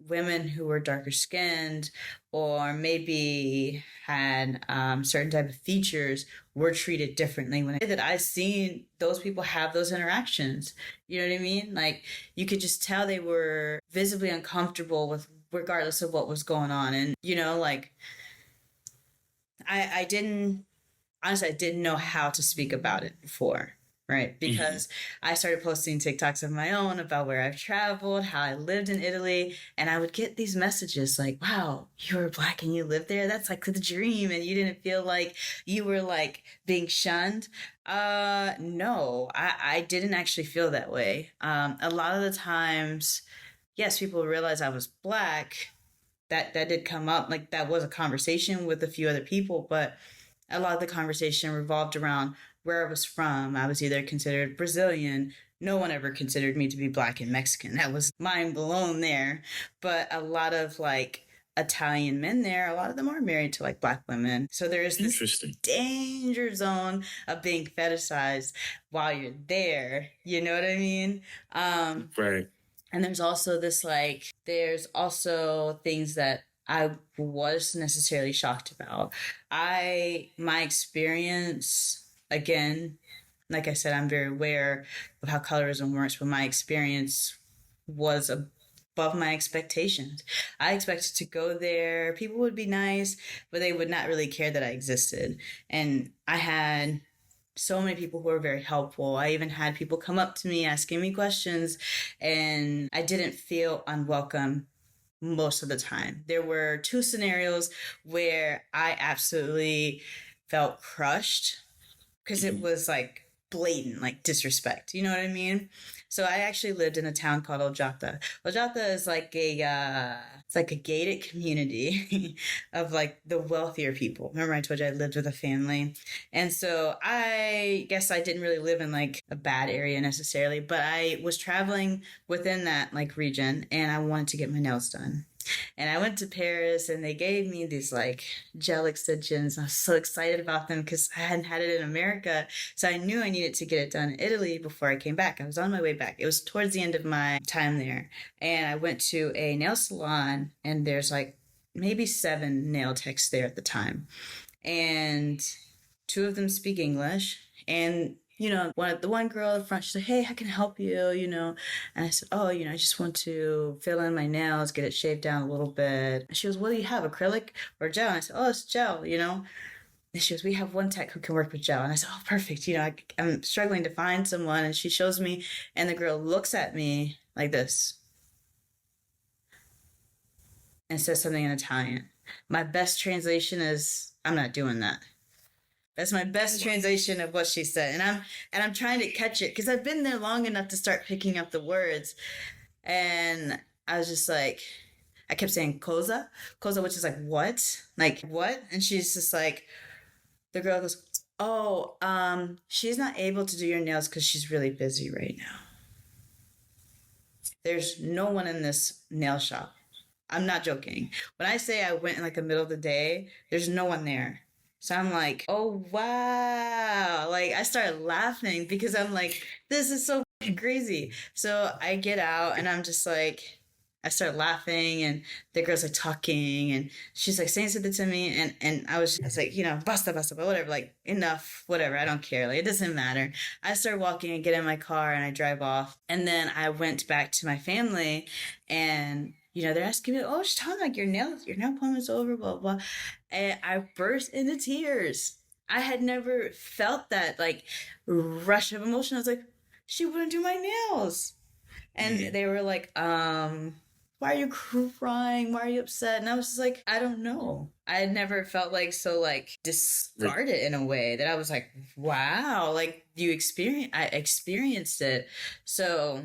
women who were darker skinned or maybe had certain type of features were treated differently. When I've seen those people have those interactions, you know what I mean? Like you could just tell they were visibly uncomfortable with regardless of what was going on. And, I didn't know how to speak about it before. Right. Because I started posting TikToks of my own about where I've traveled, how I lived in Italy. And I would get these messages like, wow, you were Black and you lived there. That's like the dream. And you didn't feel like you were like being shunned. No, I didn't actually feel that way. A lot of the times, yes, people realize I was Black. That did come up. Like that was a conversation with a few other people. But a lot of the conversation revolved around where I was from. I was either considered Brazilian. No one ever considered me to be Black and Mexican. That was mind blown there. But a lot of like Italian men there, a lot of them are married to like Black women. So there's this danger zone of being fetishized while you're there. You know what I mean? Right. And there's also there's also things that I was necessarily shocked about. My experience, again, like I said, I'm very aware of how colorism works, but my experience was above my expectations. I expected to go there. People would be nice, but they would not really care that I existed. And I had so many people who were very helpful. I even had people come up to me asking me questions, and I didn't feel unwelcome most of the time. There were 2 scenarios where I absolutely felt crushed because it was like blatant like disrespect. You know what I mean? So I actually lived in a town called Ojata. Ojata is like it's like a gated community of like the wealthier people. Remember I told you I lived with a family? And so I guess I didn't really live in like a bad area necessarily, but I was traveling within that like region and I wanted to get my nails done. And I went to Paris and they gave me these like gel extensions. I was so excited about them because I hadn't had it in America. So I knew I needed to get it done in Italy before I came back. I was on my way back. It was towards the end of my time there. And I went to a nail salon and there's like maybe 7 nail techs there at the time. And 2 of them speak English. And the one girl in front, she's like, hey, how can I help you? And I said, oh, I just want to fill in my nails, get it shaved down a little bit. And she goes, what do you have, acrylic or gel? And I said, oh, it's gel, And she goes, we have one tech who can work with gel. And I said, oh, perfect. I'm struggling to find someone. And she shows me, and the girl looks at me like this and says something in Italian. My best translation is, I'm not doing that. That's my best translation of what she said. And I'm trying to catch it because I've been there long enough to start picking up the words. And I was just like, I kept saying cosa, which is like what? Like what? And she's just like, the girl goes, oh, she's not able to do your nails because she's really busy right now. There's no one in this nail shop. I'm not joking. When I say I went in like the middle of the day, there's no one there. So I'm like, oh, wow. Like, I started laughing because I'm like, this is so crazy. So I get out and I'm just like, I start laughing and the girl's like talking and she's like saying something to me. And I was like, basta, but whatever, like enough, whatever. I don't care. Like, it doesn't matter. I start walking and get in my car and I drive off. And then I went back to my family and they're asking me, oh, Shatona, like your nail appointment's over, blah, blah. And I burst into tears. I had never felt that like rush of emotion. I was like, she wouldn't do my nails. And they were like, why are you crying? Why are you upset? And I was just like, I don't know. I had never felt like so like discarded in a way that I was like, wow, like I experienced it. So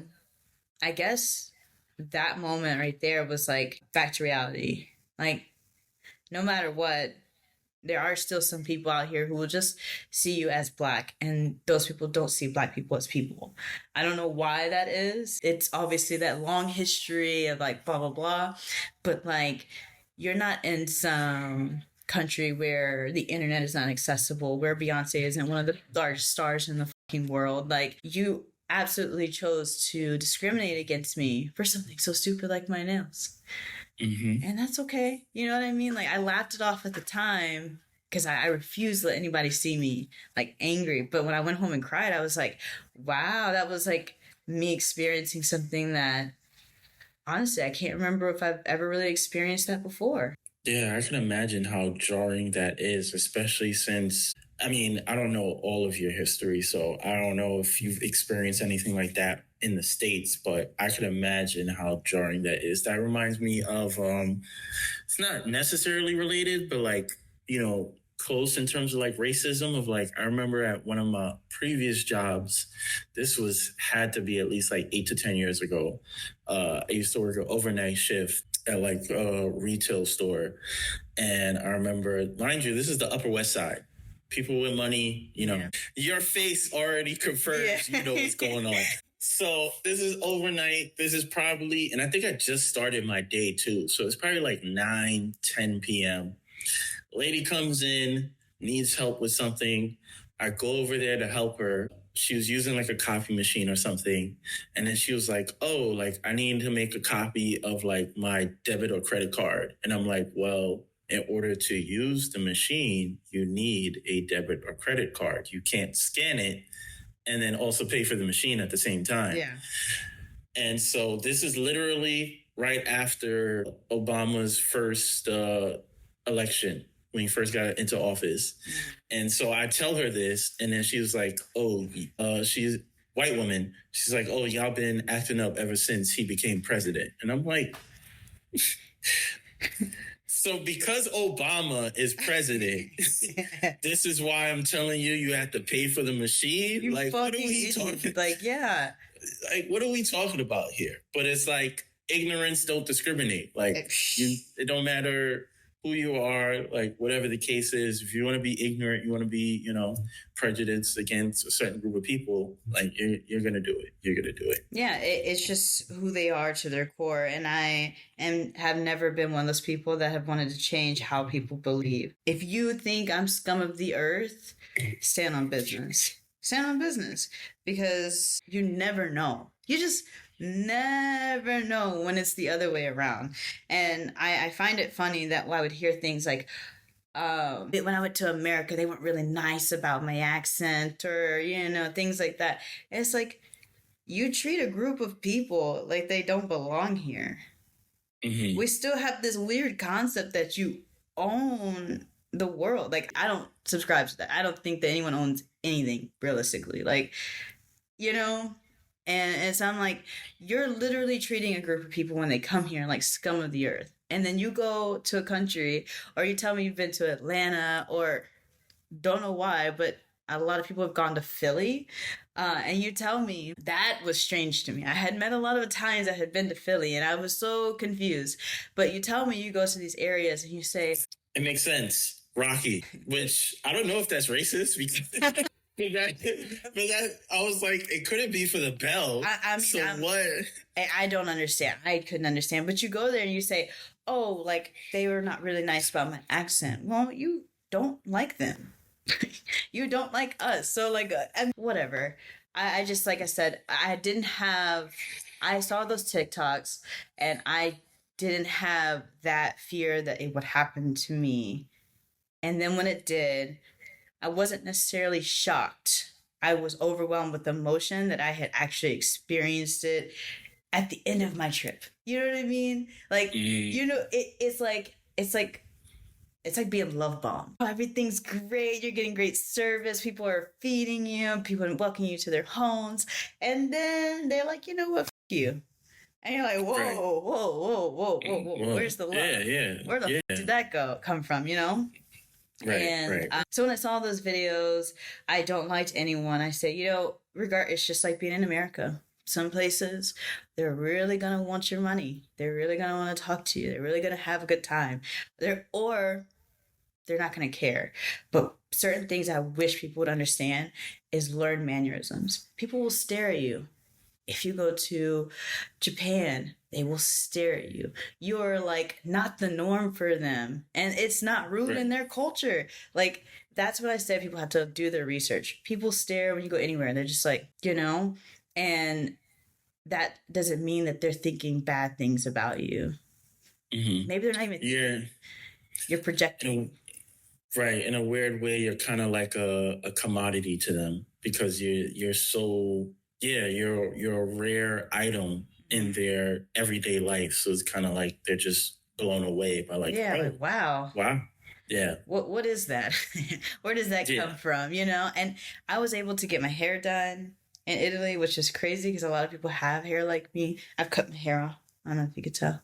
I guess that moment right there was like back to reality. Like, no matter what, there are still some people out here who will just see you as Black, and those people don't see Black people as people. I don't know why that is. It's obviously that long history of like blah, blah, blah. But like, you're not in some country where the internet is not accessible, where Beyonce isn't one of the largest stars in the fucking world. Like, you absolutely chose to discriminate against me for something so stupid like my nails. Mm-hmm. And that's okay. You know what I mean? Like, I laughed it off at the time because I refused to let anybody see me like angry. But when I went home and cried, I was like, wow, that was like me experiencing something that honestly, I can't remember if I've ever really experienced that before. Yeah, I can imagine how jarring that is, especially since, I mean, I don't know all of your history, so I don't know if you've experienced anything like that in the States, but I can imagine how jarring that is. That reminds me of, it's not necessarily related, but like, close in terms of like racism of like, I remember at one of my previous jobs, this had to be at least like 8 to 10 years ago. I used to work an overnight shift at like a retail store. And I remember, mind you, this is the Upper West Side. People with money, your face already confirms, what's going on. So this is overnight. This is probably, and I think I just started my day too. So it's probably like 9, 10 p.m. Lady comes in, needs help with something. I go over there to help her. She was using like a copy machine or something. And then she was like, oh, like I need to make a copy of like my debit or credit card. And I'm like, well, in order to use the machine, you need a debit or credit card. You can't scan it and then also pay for the machine at the same time. Yeah. And so this is literally right after Obama's first election, when he first got into office. And so I tell her this, and then she was like, oh, she's a white woman. She's like, oh, y'all been acting up ever since he became president. And I'm like, so So because Obama is president, this is why I'm telling you, you have to pay for the machine. You like, what are we talking? Like, yeah. Like, what are we talking about here? But it's like ignorance don't discriminate. Like, it don't matter who you are, like whatever the case is. If you want to be ignorant, you want to be, prejudiced against a certain group of people, like you're gonna do it. You're gonna do it. Yeah, it's just who they are to their core, and have never been one of those people that have wanted to change how people believe. If you think I'm scum of the earth, stand on business. Stand on business, because you never know. You just never know when it's the other way around. And I find it funny that I would hear things like, when I went to America, they weren't really nice about my accent, or, things like that. And it's like, you treat a group of people like they don't belong here. Mm-hmm. We still have this weird concept that you own the world. Like, I don't subscribe to that. I don't think that anyone owns anything realistically. Like, and so I'm like, you're literally treating a group of people when they come here like scum of the earth. And then you go to a country, or you tell me you've been to Atlanta, or don't know why, but a lot of people have gone to Philly. And you tell me, that was strange to me. I had met a lot of Italians that had been to Philly, and I was so confused. But you tell me you go to these areas and you say, it makes sense. Rocky, which I don't know if that's racist. I was like, it couldn't be for the bell. I mean, what? I don't understand. I couldn't understand. But you go there and you say, oh, like, they were not really nice about my accent. Well, you don't like them. You don't like us. So, like, whatever. I just, like I said, I saw those TikToks, and I didn't have that fear that it would happen to me. And then when it did, I wasn't necessarily shocked. I was overwhelmed with emotion that I had actually experienced it at the end of my trip. You know what I mean? Like, it's like being love bombed. Oh, everything's great. You're getting great service. People are feeding you. People are welcoming you to their homes. And then they're like, you know what? F you. And you're like, whoa, right. whoa. Where's the love? Yeah. Where the f did that come from, Right, and so when I saw those videos, I don't lie to anyone. I say, it's just like being in America. Some places, they're really going to want your money. They're really going to want to talk to you. They're really going to have a good time. Or they're not going to care. But certain things I wish people would understand is learn mannerisms. People will stare at you. If you go to Japan, they will stare at you. You're like not the norm for them. And it's not rooted in their culture. Like, that's what I said. People have to do their research. People stare when you go anywhere. They're just like, and that doesn't mean that they're thinking bad things about you. Mm-hmm. Maybe they're not even. Yeah. You're projecting. Right. In a weird way, you're kind of like a commodity to them, because you're so... Yeah, you're a rare item in their everyday life. So it's kind of like they're just blown away by like, like, wow. Yeah. What is that? Where does that come from? And I was able to get my hair done in Italy, which is crazy because a lot of people have hair like me. I've cut my hair off. I don't know if you could tell.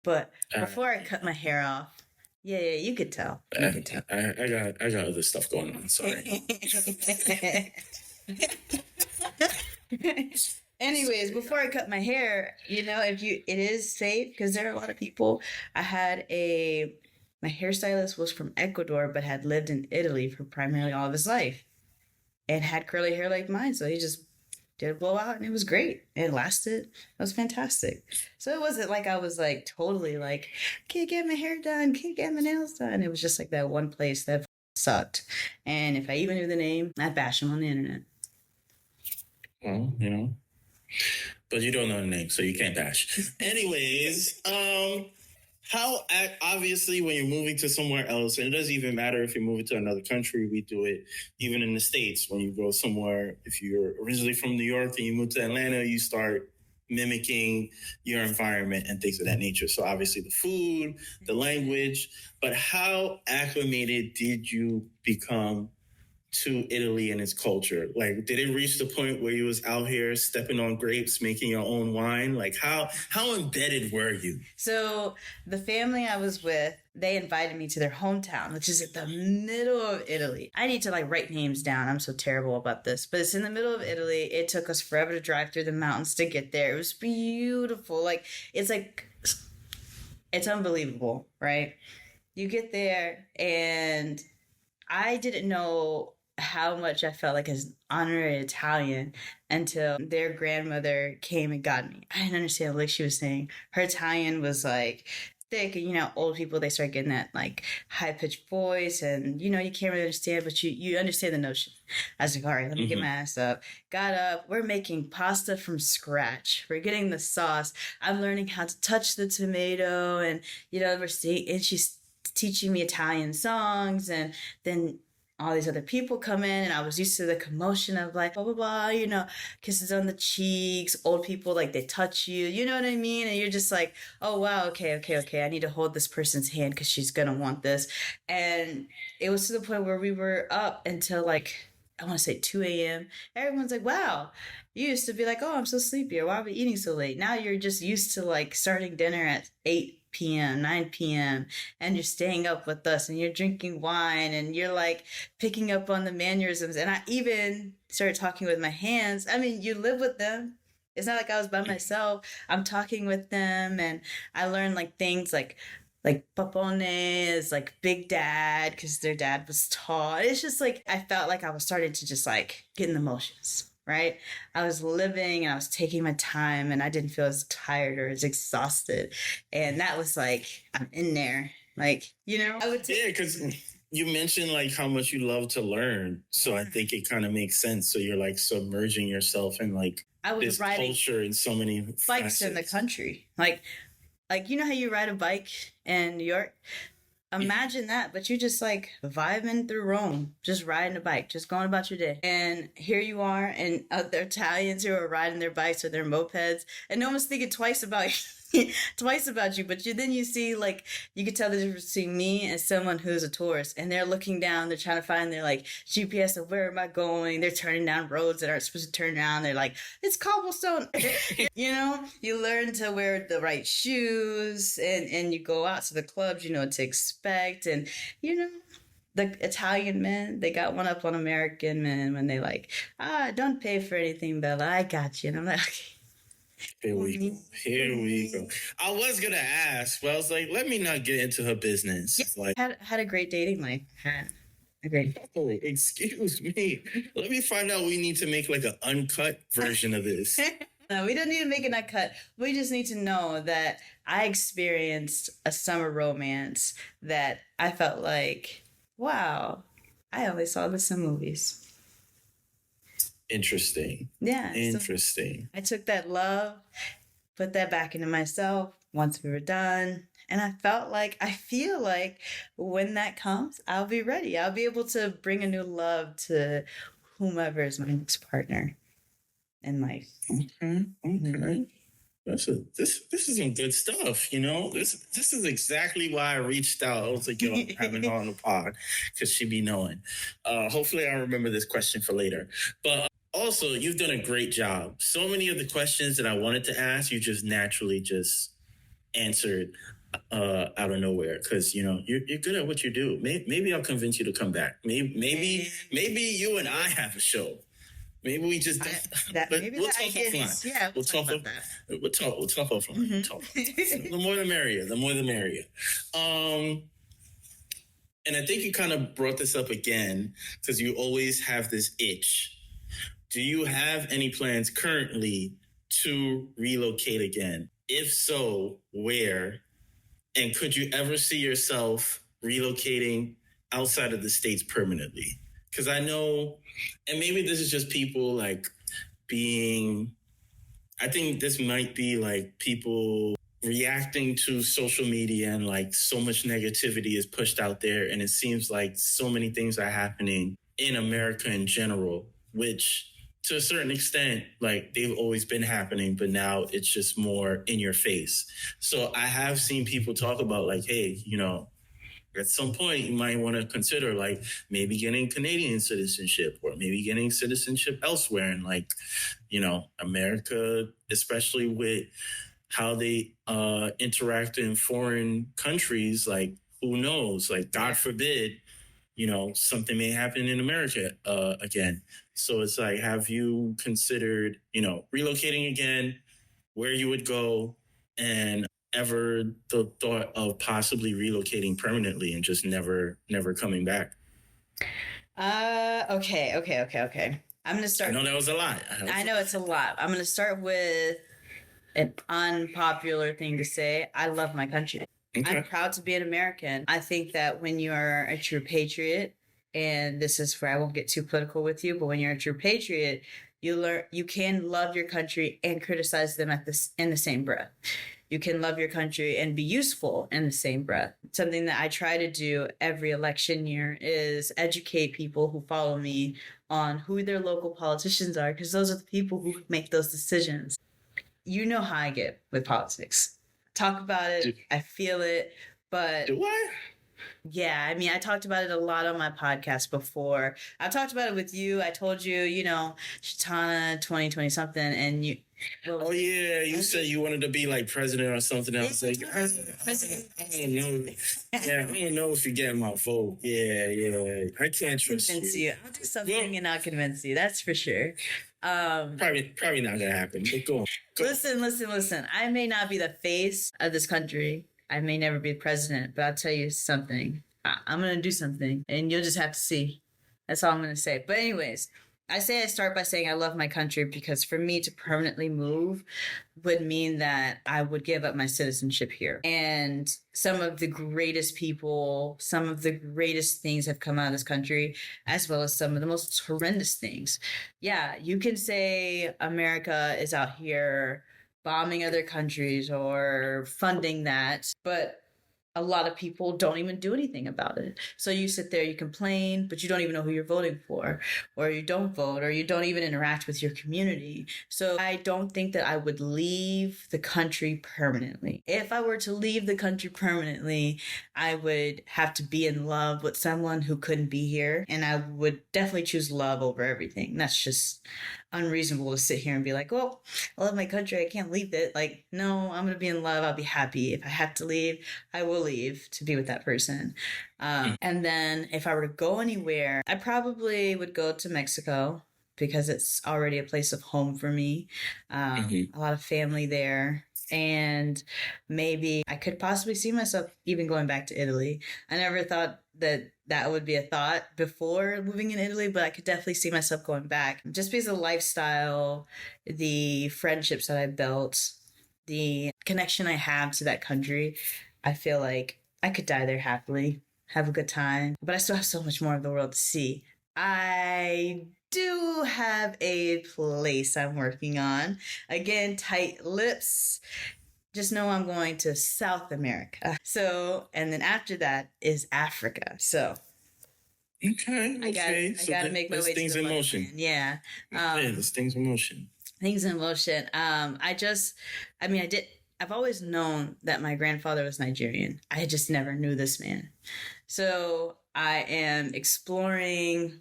But before I cut my hair off, yeah, you could tell. I got other stuff going on. Sorry. Anyways, before I cut my hair, it is safe, because there are a lot of people. I had my hairstylist was from Ecuador, but had lived in Italy for primarily all of his life, and had curly hair like mine. So he just did a blowout, and it was great. It lasted. It was fantastic. So it wasn't like I was like totally like, can't get my hair done, can't get my nails done. It was just like that one place that sucked. And if I even knew the name, I'd bash them on the internet. Well, but you don't know the name, so you can't bash. Anyways, obviously when you're moving to somewhere else, and it doesn't even matter if you're moving to another country, we do it even in the States. When you go somewhere, if you're originally from New York and you move to Atlanta, you start mimicking your environment and things of that nature. So obviously the food, the language, but how acclimated did you become to Italy and its culture? Like, did it reach the point where you was out here stepping on grapes, making your own wine? Like, how embedded were you? So the family I was with, they invited me to their hometown, which is at the middle of Italy. I need to like write names down. I'm so terrible about this, but it's in the middle of Italy. It took us forever to drive through the mountains to get there. It was beautiful. Like, it's unbelievable, right? You get there, and I didn't know how much I felt like as honorary Italian until their grandmother came and got me. I didn't understand what she was saying. Her Italian was like thick, and old people, they start getting that like high pitched voice, and you can't really understand, but you understand the notion. I was like, all right, let me get my ass up. Got up. We're making pasta from scratch. We're getting the sauce. I'm learning how to touch the tomato, and we're seeing, and she's teaching me Italian songs, and then all these other people come in, and I was used to the commotion of like blah blah blah, kisses on the cheeks, old people like they touch you, you know what I mean, and you're just like, oh wow, okay, I need to hold this person's hand because she's gonna want this. And it was to the point where we were up until like, I want to say 2 a.m. Everyone's like, wow, you used to be like, oh, I'm so sleepy, or why are we eating so late? Now you're just used to like starting dinner at 8 p.m., 9 p.m., and you're staying up with us, and you're drinking wine, and you're like picking up on the mannerisms. And I even started talking with my hands. I mean, you live with them. It's not like I was by myself. I'm talking with them, and I learned like things like papone is like big dad, because their dad was tall. It's just like I felt like I was starting to just like get in the motions, right? I was living, and I was taking my time, and I didn't feel as tired or as exhausted. And that was like, I'm in there. Like, I would yeah, because you mentioned like how much you love to learn. So I think it kind of makes sense. So you're like submerging yourself in like I was this riding culture in so many bikes facets. in the country. Like, you know how you ride a bike in New York? Imagine that, but you just like vibing through Rome, just riding a bike, just going about your day. And here you are, and other Italians who are riding their bikes or their mopeds, and no one's thinking twice about you. But then you see, like, you can tell the difference between me and someone who's a tourist, and they're looking down, they're trying to find their like GPS of where am I going. They're turning down roads that aren't supposed to turn down. They're like, it's cobblestone. You learn to wear the right shoes, and you go out to the clubs, what to expect. And the Italian men, they got one up on American men when they like, don't pay for anything, Bella, I got you. And I'm like, okay. Here we go. I was gonna ask, but I was like, let me not get into her business. Yeah, like, had a great dating life. Had a great. Excuse me. Let me find out. We need to make like an uncut version of this. No, we don't need to make an uncut. We just need to know that I experienced a summer romance that I felt like, wow, I only saw this in movies. Interesting. Yeah. Interesting. So I took that love, put that back into myself once we were done. And I feel like when that comes, I'll be ready. I'll be able to bring a new love to whomever is my next partner in life. Okay. This is some good stuff, This is exactly why I reached out. I was like, I'm having her on the pod because she be knowing. Hopefully I remember this question for later. But also, you've done a great job. So many of the questions that I wanted to ask, you just naturally just answered out of nowhere because you're good at what you do. Maybe I'll convince you to come back. Maybe you and I have a show. Maybe we just we'll talk offline. Yeah, we'll talk about that. We'll talk offline. The more the merrier. The more the merrier. And I think you kind of brought this up again because you always have this itch. Do you have any plans currently to relocate again? If so, where? And could you ever see yourself relocating outside of the States permanently? Because I know, and maybe this is just people like I think this might be like people reacting to social media and like so much negativity is pushed out there. And it seems like so many things are happening in America in general, which to a certain extent, like they've always been happening, but now it's just more in your face. So I have seen people talk about like, hey, at some point you might want to consider like maybe getting Canadian citizenship or maybe getting citizenship elsewhere. And like, you know, America, especially with how they interact in foreign countries, like who knows, like God forbid, you know, something may happen in America again. So it's like, have you considered, you know, relocating again, where you would go, and ever the thought of possibly relocating permanently and just never coming back? Okay. I'm gonna start. I know that was a lot. I know it's a lot. I'm gonna start with an unpopular thing to say. I love my country. Okay. I'm proud to be an American. I think that when you are a true patriot, and this is where I won't get too political with you, but when you're a true patriot, you can love your country and criticize them in the same breath. You can love your country and be useful in the same breath. Something that I try to do every election year is educate people who follow me on who their local politicians are, because those are the people who make those decisions. You know how I get with politics. Talk about it, I feel it, but do I? Yeah, I mean, I talked about it a lot on my podcast before. I talked about it with you. I told you, you know, Shatona 2020 something, and you. Well, yeah, you said you wanted to be like president or something. I was like, I don't know. Yeah, I don't know if you're getting my vote. Yeah, I can't trust convince you. I'll do something and not convince you. That's for sure. Probably not gonna happen. But go on. Listen. I may not be the face of this country. I may never be president, but I'll tell you something. I'm going to do something, and you'll just have to see. That's all I'm going to say. But anyways, I start by saying I love my country because for me to permanently move would mean that I would give up my citizenship here. And some of the greatest people, some of the greatest things have come out of this country, as well as some of the most horrendous things. Yeah, you can say America is out here bombing other countries or funding that, but a lot of people don't even do anything about it. So you sit there, you complain, but you don't even know who you're voting for, or you don't vote, or you don't even interact with your community. So I don't think that I would leave the country permanently. If I were to leave the country permanently, I would have to be in love with someone who couldn't be here, and I would definitely choose love over everything. That's just unreasonable to sit here and be like, well, I love my country, I can't leave it. Like, no, I'm gonna be in love, I'll be happy. If I have to leave, I will leave to be with that person. And then if I were to go anywhere, I probably would go to Mexico because it's already a place of home for me. A lot of family there. And maybe I could possibly see myself even going back to Italy. I never thought that would be a thought before moving in Italy, but I could definitely see myself going back just because of the lifestyle, the friendships that I built, the connection I have to that country. I feel like I could die there happily, have a good time, but I still have so much more of the world to see. I do have a place I'm working on. Again, tight lips. Just know I'm going to South America. So, and then after that is Africa. So, okay. I gotta make my way to things the in motion. land. Yeah. There's things in motion. Things in motion. I've always known that my grandfather was Nigerian. I just never knew this man. So I am exploring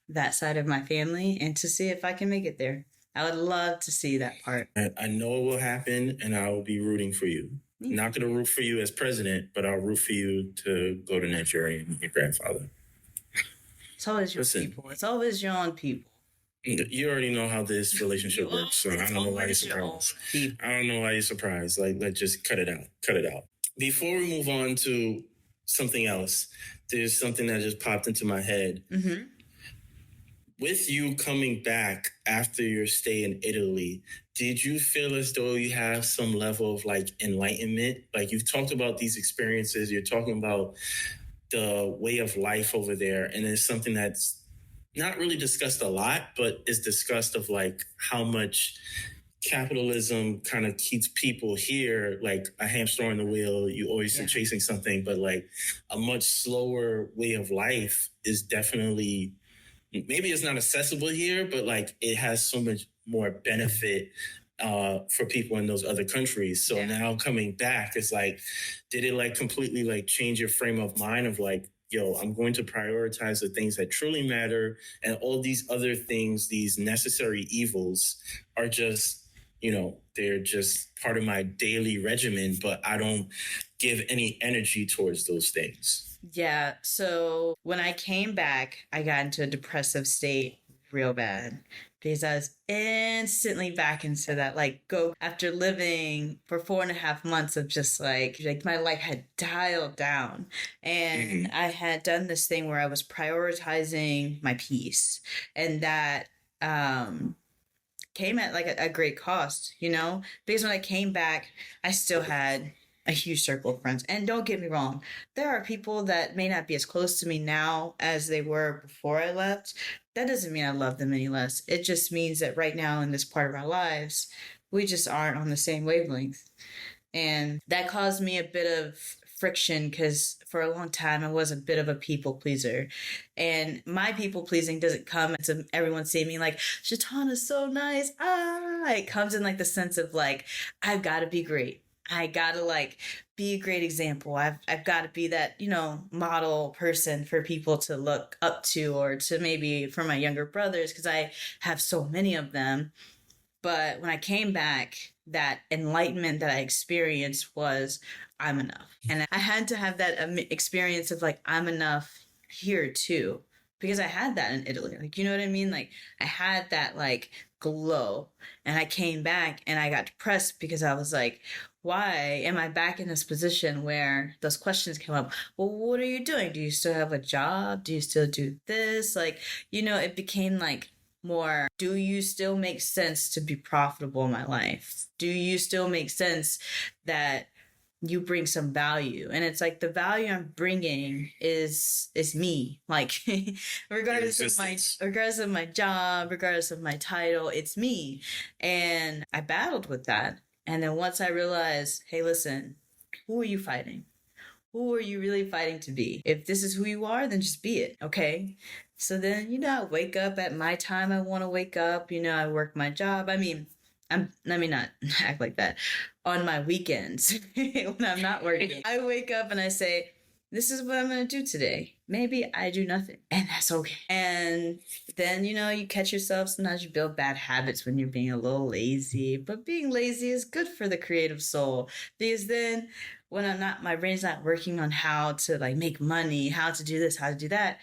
that side of my family and to see if I can make it there. I would love to see that part. I know it will happen, and I will be rooting for you. I'm not going to root for you as president, but I'll root for you to go to Nigeria and your grandfather. It's always your people. It's always your own people. You already know how this relationship works, so I don't know why you're surprised. I don't know why you're surprised. Like, let's just cut it out. Cut it out. Before we move on to something else, there's something that just popped into my head. Mm-hmm. With you coming back after your stay in Italy, did you feel as though you have some level of like enlightenment? Like you've talked about these experiences, you're talking about the way of life over there, and it's something that's not really discussed a lot, but is discussed of like how much capitalism kind of keeps people here, like a hamster on the wheel. You always are chasing something, but like a much slower way of life is definitely, maybe it's not accessible here, but like it has so much more benefit for people in those other countries. So now coming back, it's like, did it like completely like change your frame of mind of like, yo, I'm going to prioritize the things that truly matter, and all these other things, these necessary evils, are just, they're just part of my daily regimen, but I don't give any energy towards those things. Yeah. So when I came back, I got into a depressive state real bad because I was instantly back into that like go after living for 4.5 months of just like my life had dialed down, and I had done this thing where I was prioritizing my peace, and that came at like a great cost, because when I came back, I still had a huge circle of friends. And don't get me wrong, there are people that may not be as close to me now as they were before I left. That doesn't mean I love them any less. It just means that right now in this part of our lives, we just aren't on the same wavelength. And that caused me a bit of friction because for a long time I was a bit of a people pleaser, and my people pleasing doesn't come to everyone seeing me like Shatona's so nice. It comes in like the sense of like I've got to be great. I gotta like be a great example. I've got to be that model person for people to look up to, or to maybe for my younger brothers because I have so many of them. But when I came back, that enlightenment that I experienced was I'm enough. And I had to have that experience of like, I'm enough here too. Because I had that in Italy. Like, you know what I mean? Like, I had that like glow. And I came back and I got depressed because I was like, why am I back in this position where those questions come up? Well, what are you doing? Do you still have a job? Do you still do this? Like, it became like, more, do you still make sense to be profitable in my life? Do you still make sense that you bring some value? And it's like the value I'm bringing is me. Like regardless of my job, regardless of my title, it's me. And I battled with that. And then once I realized, hey, listen, who are you fighting? Who are you really fighting to be? If this is who you are, then just be it, okay? So then, I wake up at my time I want to wake up. I work my job. I mean, let me not act like that. On my weekends, when I'm not working, I wake up and I say, this is what I'm going to do today. Maybe I do nothing, and that's okay. And then, you catch yourself. Sometimes you build bad habits when you're being a little lazy, but being lazy is good for the creative soul, because then when my brain's not working on how to like make money, how to do this, how to do that,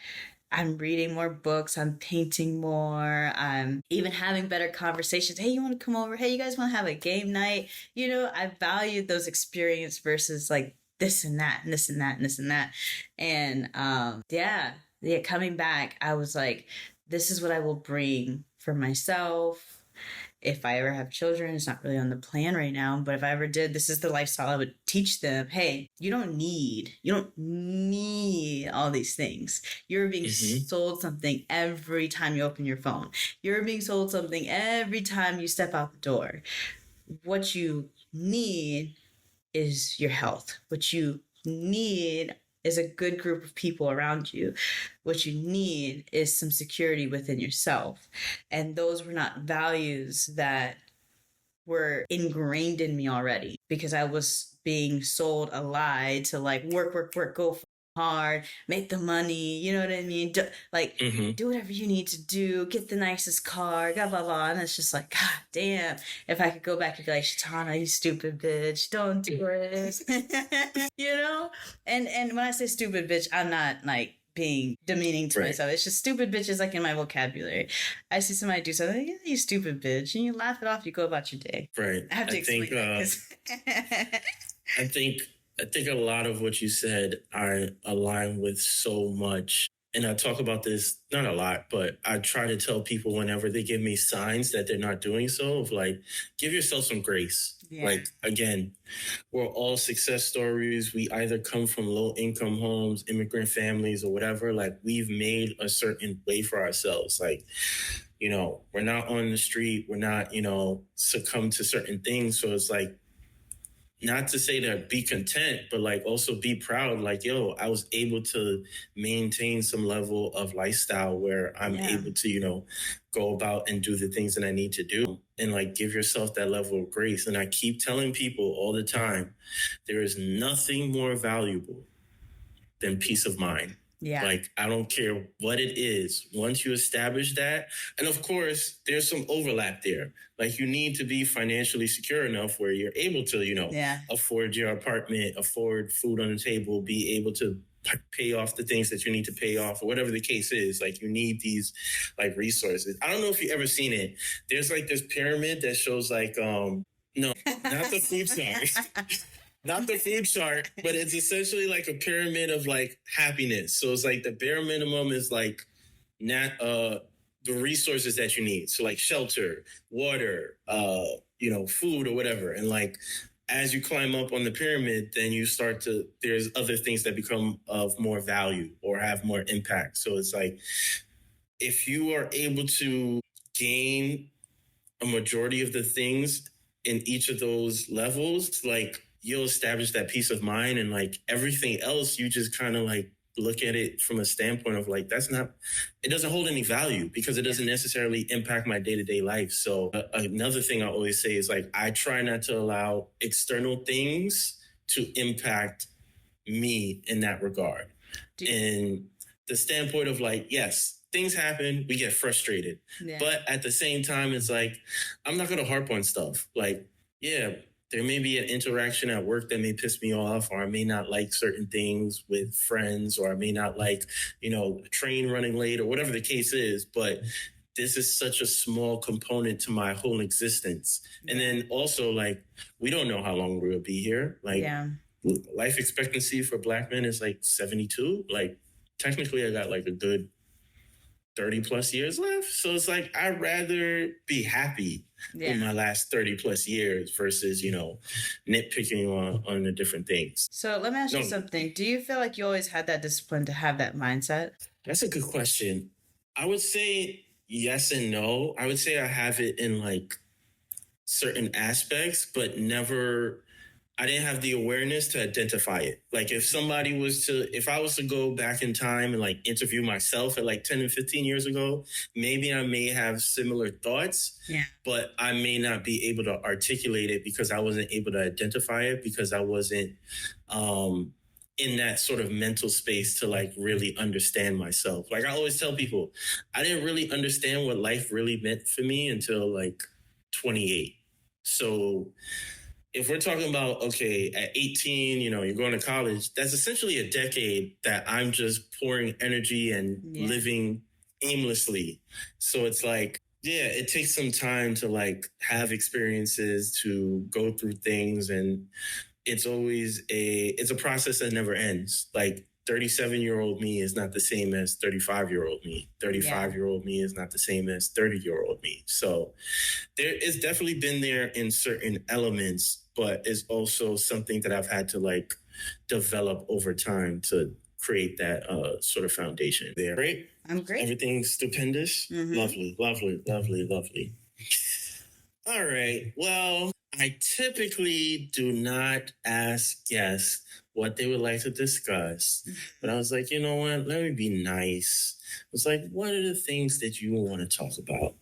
I'm reading more books, I'm painting more, I'm even having better conversations. Hey, you want to come over? Hey, you guys want to have a game night? I valued those experiences versus like this and that and this and that and this and that. And yeah, coming back, I was like, this is what I will bring for myself. If I ever have children, it's not really on the plan right now, but if I ever did, this is the lifestyle I would teach them. Hey, you don't need all these things. You're being sold something every time you open your phone. You're being sold something every time you step out the door. What you need is your health. What you need is a good group of people around you. What you need is some security within yourself. And those were not values that were ingrained in me already, because I was being sold a lie to like work, go hard, make the money, you know what I mean? Do whatever you need to do, get the nicest car, blah, blah, blah. And it's just like, God damn, if I could go back and be like, Shatona, you stupid bitch, don't do it. And when I say stupid bitch, I'm not like being demeaning to myself. It's just stupid bitch is like in my vocabulary. I see somebody do something, yeah, you stupid bitch, and you laugh it off, you go about your day. Right. I have to explain that. I think a lot of what you said I align with so much. And I talk about this, not a lot, but I try to tell people whenever they give me signs that they're not doing so, of like, give yourself some grace. Yeah. Like, again, we're all success stories. We either come from low income homes, immigrant families, or whatever. Like, we've made a certain way for ourselves. Like, we're not on the street. We're not, succumb to certain things. So it's like, not to say that be content, but like also be proud. Like, yo, I was able to maintain some level of lifestyle where I'm able to, you know, go about and do the things that I need to do, and like give yourself that level of grace. And I keep telling people all the time, there is nothing more valuable than peace of mind. Yeah. Like, I don't care what it is. Once you establish that, and of course, there's some overlap there. Like, you need to be financially secure enough where you're able to, you know, afford your apartment, afford food on the table, be able to pay off the things that you need to pay off, or whatever the case is. Like, you need these like resources. I don't know if you've ever seen it. There's like this pyramid that shows like, no, not the food chart. Not the food chart, but it's essentially like a pyramid of like happiness. So it's like the bare minimum is like not the resources that you need. So like shelter, water, you know, food or whatever. And like as you climb up on the pyramid, then you start to, there's other things that become of more value or have more impact. So it's like if you are able to gain a majority of the things in each of those levels, like you'll establish that peace of mind, and like everything else, you just kind of like look at it from a standpoint of like, that's not, it doesn't hold any value because it doesn't necessarily impact my day-to-day life. So another thing I always say is like, I try not to allow external things to impact me in that regard. And the standpoint of like, yes, things happen, we get frustrated. But at the same time, it's like, I'm not going to harp on stuff. Like, yeah, there may be an interaction at work that may piss me off, or I may not like certain things with friends, or I may not like, you know, a train running late or whatever the case is. But this is such a small component to my whole existence. And then also, like, we don't know how long we'll be here. Like, life expectancy for Black men is like 72. Like, technically, I got like a good 30 plus years left. So it's like, I'd rather be happy in my last 30 plus years versus, you know, nitpicking on the different things. So let me ask you something. Do you feel like you always had that discipline to have that mindset? That's a good question. I would say yes and no. I would say I have it in like certain aspects, but never, I didn't have the awareness to identify it. Like if I was to go back in time and like interview myself at like 10 and 15 years ago, maybe I may have similar thoughts, but I may not be able to articulate it because I wasn't able to identify it, because I wasn't in that sort of mental space to like really understand myself. Like I always tell people, I didn't really understand what life really meant for me until like 28. So if we're talking about, okay, at 18, you know, you're going to college, that's essentially a decade that I'm just pouring energy and living aimlessly. So it's like, yeah, it takes some time to like have experiences, to go through things. And it's a process that never ends. Like 37-year-old me is not the same as 35-year-old me. 35-year-old me is not the same as 30-year-old me. So it's definitely been there in certain elements, but it's also something that I've had to like develop over time to create that sort of foundation there. Great. I'm great. Everything's stupendous. Mm-hmm. Lovely, lovely, lovely, lovely. All right. Well, I typically do not ask guests what they would like to discuss. But I was like, you know what? Let me be nice. I was like, what are the things that you want to talk about?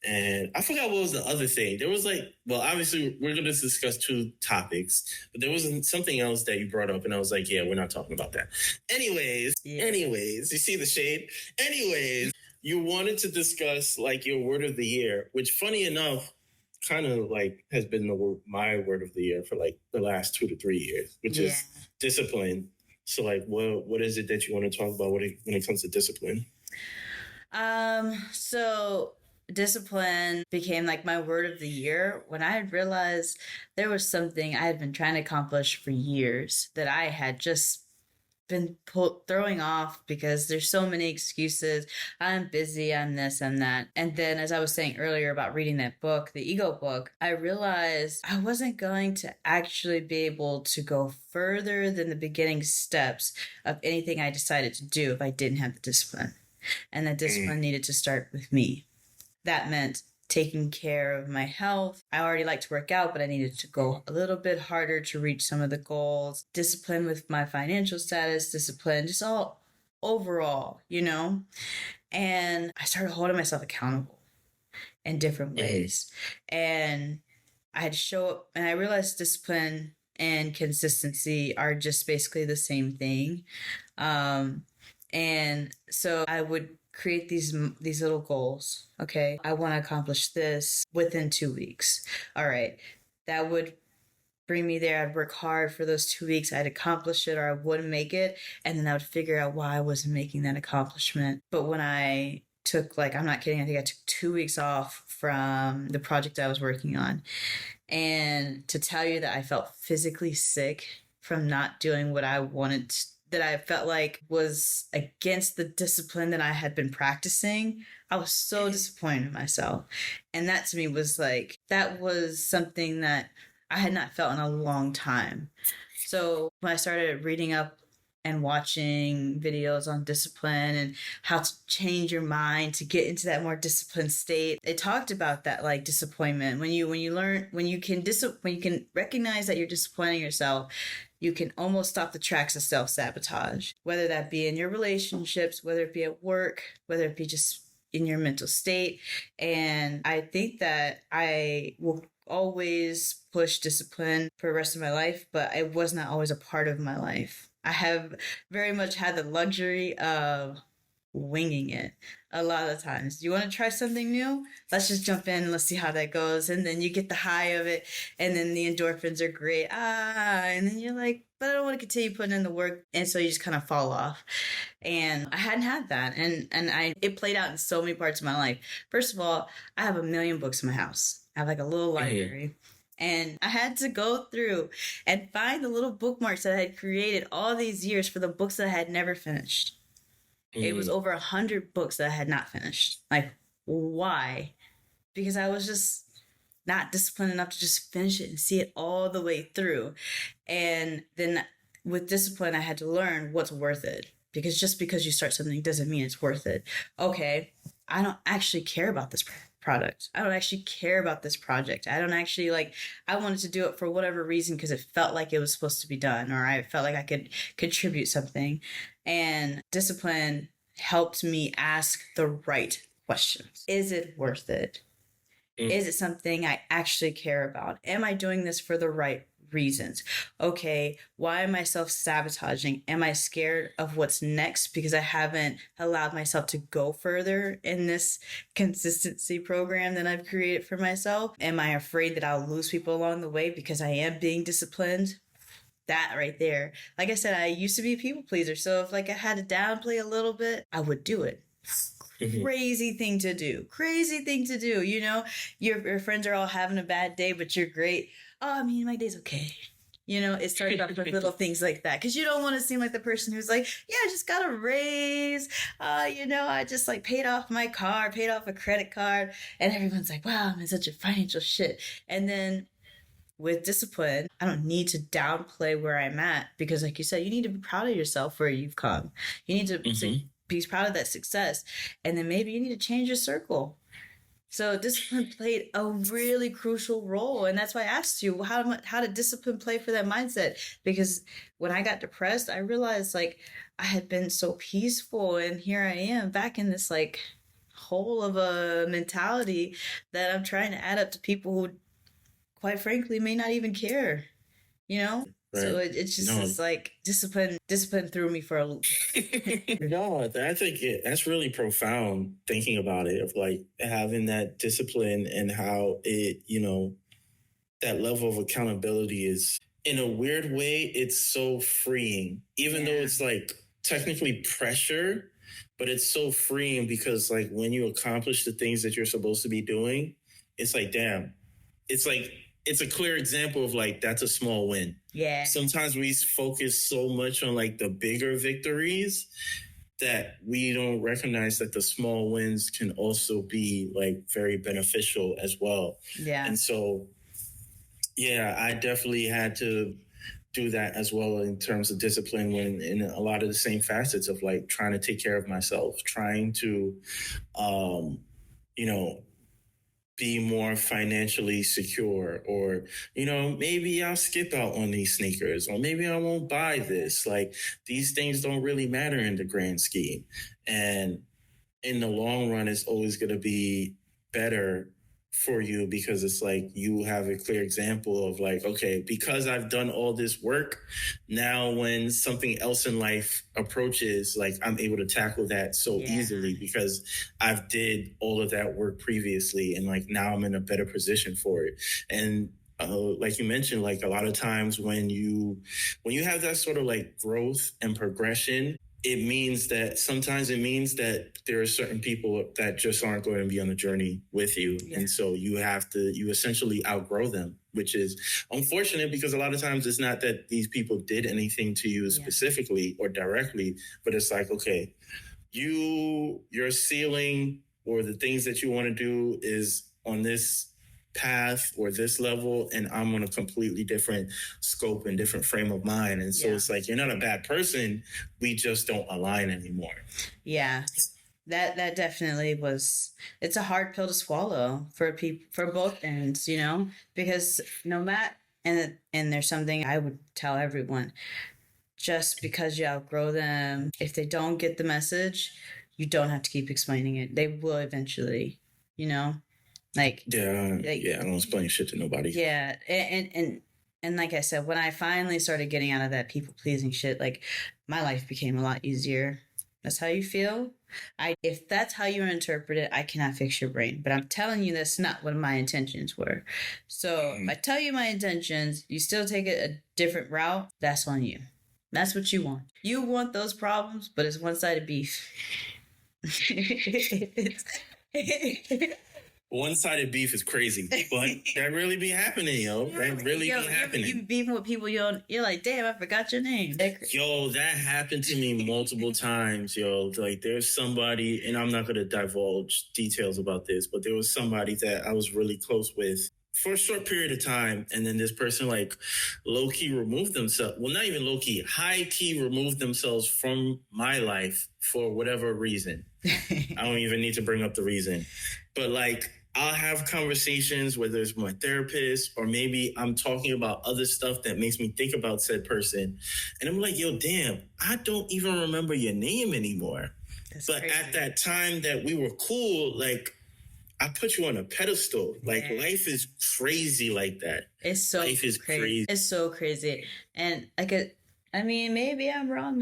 And I forgot what was the other thing. There was like, well, obviously we're going to discuss 2 topics, but there was something else that you brought up, and I was like, yeah, we're not talking about that. Anyways, you see the shade? Anyways, you wanted to discuss like your word of the year, which funny enough, kind of like has been my word of the year for like the last 2 to 3 years, which is discipline. So like, what is it that you want to talk about when it comes to discipline? So discipline became like my word of the year when I had realized there was something I had been trying to accomplish for years that I had just been throwing off because there's so many excuses. I'm busy, I'm this, I'm that. And then as I was saying earlier about reading that book, the ego book, I realized I wasn't going to actually be able to go further than the beginning steps of anything I decided to do if I didn't have the discipline. And that discipline needed to start with me. That meant taking care of my health. I already like to work out, but I needed to go a little bit harder to reach some of the goals. Discipline with my financial status, discipline, just all overall, you know? And I started holding myself accountable in different ways. And I had to show up, and I realized discipline and consistency are just basically the same thing. And so I would create these little goals. Okay, I want to accomplish this within 2 weeks. All right, that would bring me there. I'd work hard for those 2 weeks. I'd accomplish it or I wouldn't make it. And then I would figure out why I wasn't making that accomplishment. But when I took, like, I'm not kidding, I think I took 2 weeks off from the project I was working on. And to tell you that I felt physically sick from not doing what I wanted to, that I felt like was against the discipline that I had been practicing, I was so disappointed in myself. And that to me was like, that was something that I had not felt in a long time. So when I started reading up and watching videos on discipline and how to change your mind to get into that more disciplined state, it talked about that, like, disappointment. When you can recognize that you're disappointing yourself, you can almost stop the tracks of self-sabotage, whether that be in your relationships, whether it be at work, whether it be just in your mental state. And I think that I will always push discipline for the rest of my life, but it was not always a part of my life. I have very much had the luxury of winging it a lot of times. You want to try something new? Let's just jump in. Let's see how that goes. And then you get the high of it. And then the endorphins are great. And then you're like, but I don't want to continue putting in the work. And so you just kind of fall off. And I hadn't had that. And it played out in so many parts of my life. First of all, I have 1 million books in my house. I have like a little library. And I had to go through and find the little bookmarks that I had created all these years for the books that I had never finished. It was over 100 books that I had not finished. Like, why? Because I was just not disciplined enough to just finish it and see it all the way through. And then with discipline, I had to learn what's worth it. Because just because you start something doesn't mean it's worth it. Okay, I don't actually care about this product. I don't actually care about this project. I don't actually, like, I wanted to do it for whatever reason because it felt like it was supposed to be done, or I felt like I could contribute something. And discipline helped me ask the right questions. Is it worth it? Is it something I actually care about? Am I doing this for the right reasons? Okay, why am I self-sabotaging? Am I scared of what's next because I haven't allowed myself to go further in this consistency program that I've created for myself? Am I afraid that I'll lose people along the way because I am being disciplined? That right there. Like I said, I used to be a people pleaser. So if, like, I had to downplay a little bit, I would do it. Crazy thing to do. You know, your friends are all having a bad day, but you're great. Oh, I mean, my day's okay. You know, it started off with little things like that. Because you don't want to seem like the person who's like, yeah, I just got a raise. You know, I just, like, paid off my car, paid off a credit card. And everyone's like, wow, I'm in such a financial shit. And then with discipline, I don't need to downplay where I'm at. Because, like you said, you need to be proud of yourself where you've come. You need to be proud of that success. And then maybe you need to change your circle. So discipline played a really crucial role. And that's why I asked you, how did discipline play for that mindset? Because when I got depressed, I realized, like, I had been so peaceful. And here I am back in this, like, hole of a mentality that I'm trying to add up to people who, quite frankly, may not even care, you know? Right. So it's just it's like discipline threw me for a loop. No, I think that's really profound, thinking about it, of, like, having that discipline and how it, you know, that level of accountability is, in a weird way, it's so freeing, even though it's, like, technically pressure, but it's so freeing because, like, when you accomplish the things that you're supposed to be doing, it's like, damn, it's like, it's a clear example of, like, that's a small win. Yeah. Sometimes we focus so much on, like, the bigger victories that we don't recognize that the small wins can also be, like, very beneficial as well. Yeah. And so, yeah, I definitely had to do that as well in terms of discipline, when in a lot of the same facets of, like, trying to take care of myself, trying to, you know, be more financially secure, or, you know, maybe I'll skip out on these sneakers, or maybe I won't buy this. Like, these things don't really matter in the grand scheme. And in the long run, it's always going to be better for you, because it's like you have a clear example of like, okay, because I've done all this work, now when something else in life approaches, like, I'm able to tackle that so easily because I've did all of that work previously, and like now I'm in a better position for it. And like you mentioned, like a lot of times when you have that sort of like growth and progression, sometimes it means that there are certain people that just aren't going to be on the journey with you. Yeah. And so you essentially outgrow them, which is unfortunate, because a lot of times it's not that these people did anything to you specifically or directly, but it's like, okay, your ceiling or the things that you want to do is on this path or this level, and I'm on a completely different scope and different frame of mind. And so it's like, you're not a bad person, we just don't align anymore. Yeah, that definitely was, it's a hard pill to swallow for people, for both ends, you know, because no matter, and there's something I would tell everyone: just because you outgrow them, if they don't get the message, you don't have to keep explaining it. They will eventually, you know. Like, I don't explain shit to nobody. Yeah, and like I said, when I finally started getting out of that people pleasing shit, like, my life became a lot easier. That's how you feel. If that's how you interpret it, I cannot fix your brain. But I'm telling you, that's not what my intentions were. So if I tell you my intentions, you still take it a different route, that's on you. That's what you want. You want those problems, but it's one-sided beef. One-sided beef is crazy, but that really be happening, yo. That really be happening. You beefing with people, you're like, damn, I forgot your name. Yo, that happened to me multiple times, yo. Like, there's somebody, and I'm not going to divulge details about this, but there was somebody that I was really close with for a short period of time, and then this person, like, low-key removed themselves. Well, not even low-key, high-key removed themselves from my life for whatever reason. I don't even need to bring up the reason. But, like, I'll have conversations, whether it's with my therapist or maybe I'm talking about other stuff that makes me think about said person. And I'm like, yo, damn, I don't even remember your name anymore. That's but crazy. At that time that we were cool, like, I put you on a pedestal. Like, life is crazy like that. It's so life is crazy. It's so crazy. And I mean, maybe I'm wrong,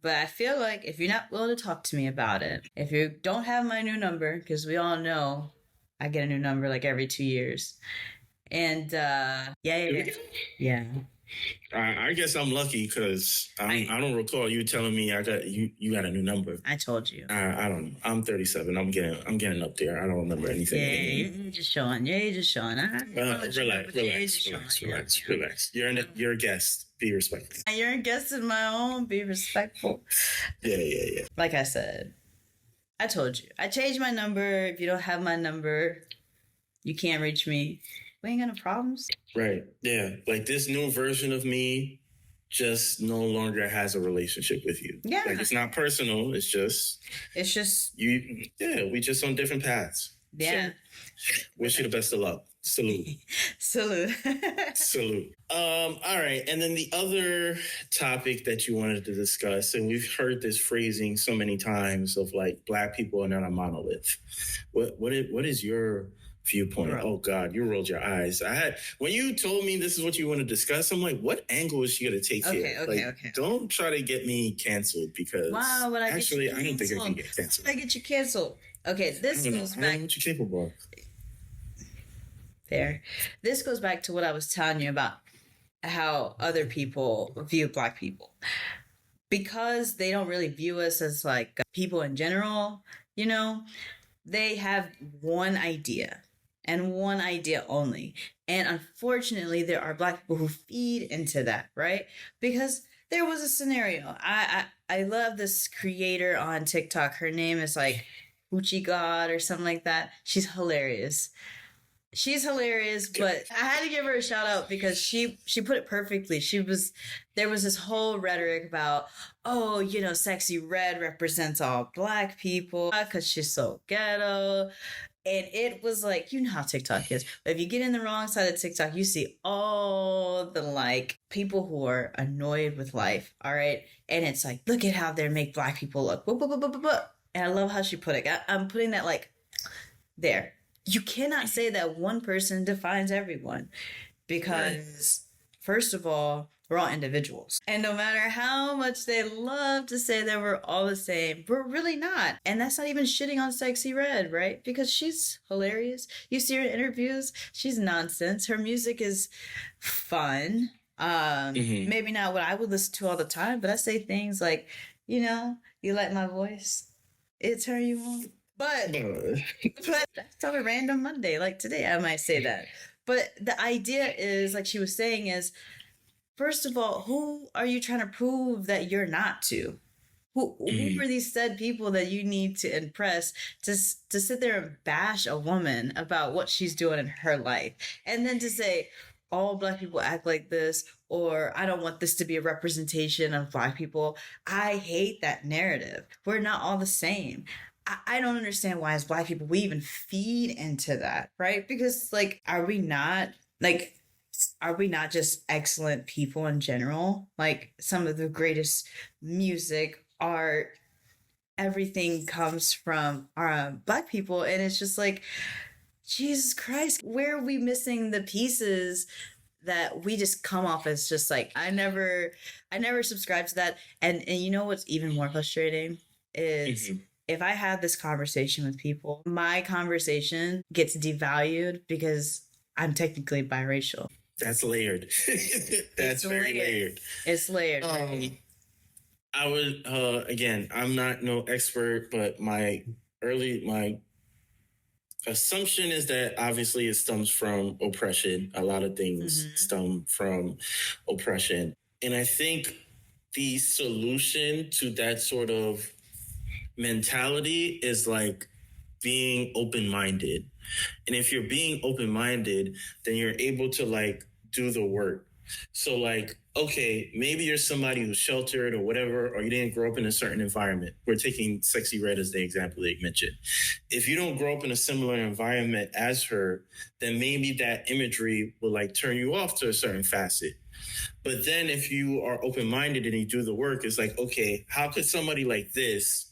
but I feel like if you're not willing to talk to me about it, if you don't have my new number, because we all know I get a new number like every 2 years. And yeah. I guess I'm lucky because I don't recall you telling me you got a new number. I told you. I don't know. I'm 37. I'm getting up there. I don't remember anything. Yeah, you're just showing. Relax. You're a guest. Be respectful. You're a guest of my own. Be respectful. Yeah. Like I said, I told you. I changed my number. If you don't have my number, you can't reach me. We ain't got no problems. Right. Yeah. Like, this new version of me just no longer has a relationship with you. Yeah. Like, it's not personal. It's just you. Yeah. We just on different paths. Yeah. So, wish you the best of luck. Salute. Salute. All right. And then the other topic that you wanted to discuss, and we've heard this phrasing so many times of like, Black people are not a monolith. What is your viewpoint? Oh God, you rolled your eyes. When you told me this is what you want to discuss, I'm like, what angle is she going to take here? Okay. Don't try to get me canceled, because I don't think I can get canceled. I get you canceled. Okay, this goes back. What you capable of? There. This goes back to what I was telling you about how other people view Black people. Because they don't really view us as like people in general, you know, they have one idea and one idea only. And unfortunately, there are Black people who feed into that, right? Because there was a scenario. I love this creator on TikTok. Her name is like Hoochie God or something like that. She's hilarious. But I had to give her a shout out because she put it perfectly. There was this whole rhetoric about, oh, you know, Sexy Red represents all Black people because she's so ghetto. And it was like, you know how TikTok is. If you get in the wrong side of TikTok, you see all the like people who are annoyed with life. All right. And it's like, look at how they make Black people look. And I love how she put it. I'm putting that like there. You cannot say that one person defines everyone because, first of all, we're all individuals. And no matter how much they love to say that we're all the same, we're really not. And that's not even shitting on Sexy Red, right? Because she's hilarious. You see her in interviews, she's nonsense. Her music is fun. Maybe not what I would listen to all the time, but I say things like, you know, you like my voice, it turn you on. But that's on a random Monday, like today, I might say that. But the idea is, like she was saying, is first of all, who are you trying to prove that you're not to? Who are these said people that you need to impress to sit there and bash a woman about what she's doing in her life? And then to say, all Black people act like this, or I don't want this to be a representation of Black people. I hate that narrative. We're not all the same. I don't understand why as Black people we even feed into that, right? Because like, are we not just excellent people in general? Like some of the greatest music, art, everything comes from Black people. And it's just like, Jesus Christ, where are we missing the pieces that we just come off as just like, I never subscribe to that. And you know what's even more frustrating is if I have this conversation with people, my conversation gets devalued because I'm technically biracial. That's layered. That's very layered. It's layered. I would again, I'm not no expert, but my assumption is that obviously it stems from oppression. A lot of things stem from oppression. And I think the solution to that sort of mentality is like being open-minded. And if you're being open-minded, then you're able to like do the work. So like, okay, maybe you're somebody who's sheltered or whatever, or you didn't grow up in a certain environment. We're taking Sexy Red as the example that you mentioned. If you don't grow up in a similar environment as her, then maybe that imagery will like turn you off to a certain facet. But then if you are open-minded and you do the work, it's like, okay, how could somebody like this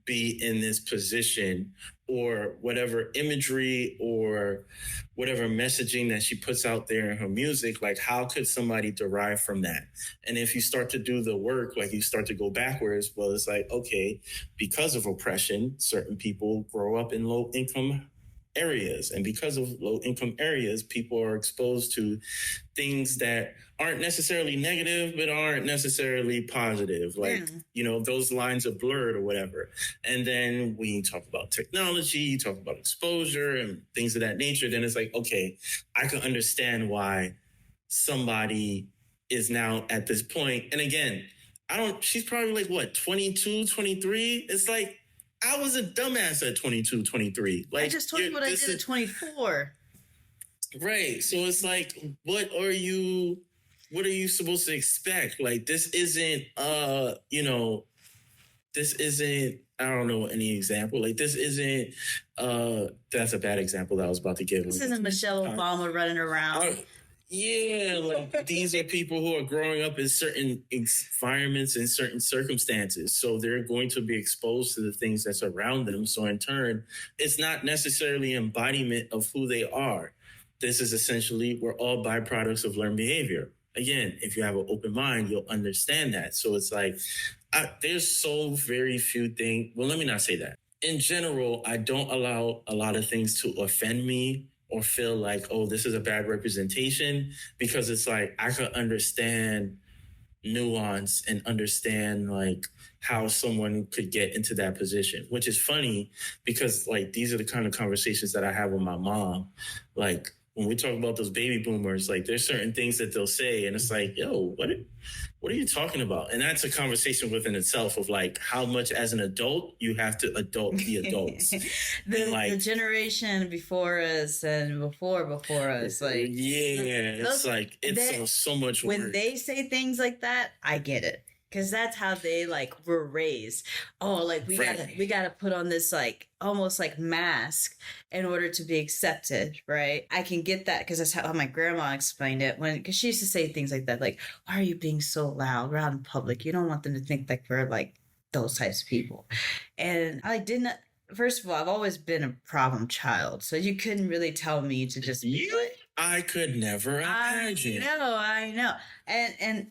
be in this position, or whatever imagery or whatever messaging that she puts out there in her music, like how could somebody derive from that? And if you start to do the work, like you start to go backwards, well, it's like, okay, because of oppression, certain people grow up in low income areas. And because of low income areas, people are exposed to things that aren't necessarily negative, but aren't necessarily positive. Like, you know, those lines are blurred or whatever. And then when you talk about technology, you talk about exposure and things of that nature, then it's like, okay, I can understand why somebody is now at this point. And again, she's probably like what, 22, 23? It's like, I was a dumbass at 22, 23. Like, I just told you what I did at 24. Right. So it's like, what are you supposed to expect? Like, this isn't, I don't know any example. Like, this isn't, that's a bad example that I was about to give. This isn't Michelle Obama running around. Yeah, like these are people who are growing up in certain environments and certain circumstances. So they're going to be exposed to the things that's around them. So in turn, it's not necessarily embodiment of who they are. This is essentially, we're all byproducts of learned behavior. Again, if you have an open mind, you'll understand that. So it's like, there's so very few things. Well, let me not say that. In general, I don't allow a lot of things to offend me or feel like, oh, this is a bad representation, because it's like, I could understand nuance and understand like how someone could get into that position, which is funny because like, these are the kind of conversations that I have with my mom. Like, when we talk about those baby boomers, like there's certain things that they'll say and it's like, yo, what are you talking about? And that's a conversation within itself of like how much as an adult you have to adult the adults. the generation before us and before us, like, yeah, it's like, it's so much work. When they say things like that, I get it. because that's how they like were raised. Oh, like we gotta put on this like almost like mask in order to be accepted, right? I can get that because that's how my grandma explained it because she used to say things like that, like, "Why are you being so loud? We're out in public. You don't want them to think like we're like those types of people." And I didn't. First of all, I've always been a problem child, so you couldn't really tell me to just be like, I could never imagine. I know. And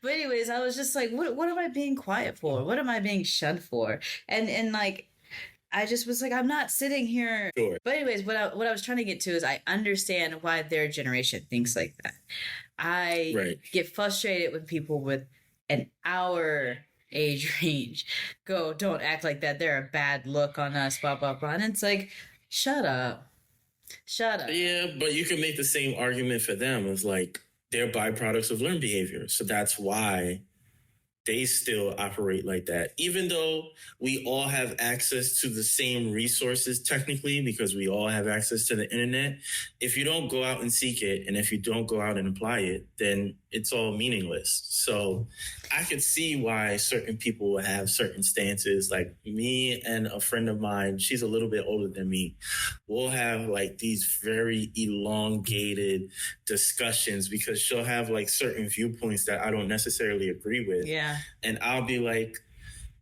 but anyways, I was just like, what am I being quiet for? What am I being shunned for? And like I just was like, I'm not sitting here. Sure. But anyways, what I was trying to get to is I understand why their generation thinks like that. I get frustrated when people with an hour age range go, don't act like that. They're a bad look on us, blah, blah, blah. And it's like, shut up. Yeah, but you can make the same argument for them. It's like they're byproducts of learned behavior. So that's why they still operate like that. Even though we all have access to the same resources technically, because we all have access to the internet, if you don't go out and seek it, and if you don't go out and apply it, then it's all meaningless. So I could see why certain people will have certain stances. Like me and a friend of mine, she's a little bit older than me, we'll have like these very elongated discussions because she'll have like certain viewpoints that I don't necessarily agree with. Yeah. And I'll be like,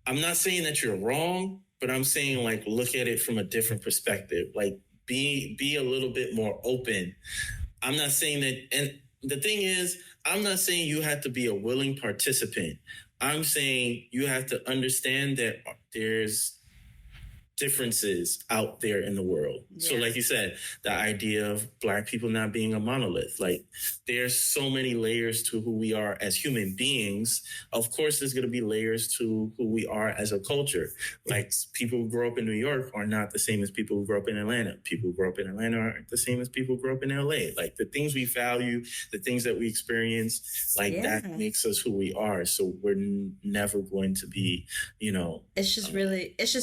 I'm not saying that you're wrong, but I'm saying like, look at it from a different perspective. Like be a little bit more open. I'm not saying that. And the thing is, I'm not saying you have to be a willing participant. I'm saying you have to understand that there's differences out there in the world. Yeah. So like you said, the idea of Black people not being a monolith, like there's so many layers to who we are as human beings. Of course, there's going to be layers to who we are as a culture. Like people who grow up in New York are not the same as people who grow up in Atlanta. People who grow up in Atlanta aren't the same as people who grow up in LA. Like the things we value, the things that we experience, like that makes us who we are. So we're never going to be, it's just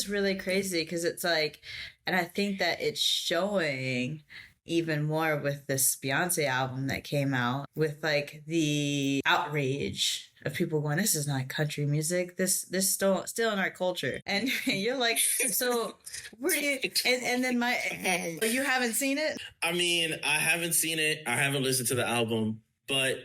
really crazy. Because it's like, and I think that it's showing even more with this Beyonce album that came out, with like the outrage of people going, this is not country music, this still in our culture. And you're like, so where you, and then you haven't seen it? I mean, I haven't seen it, I haven't listened to the album, but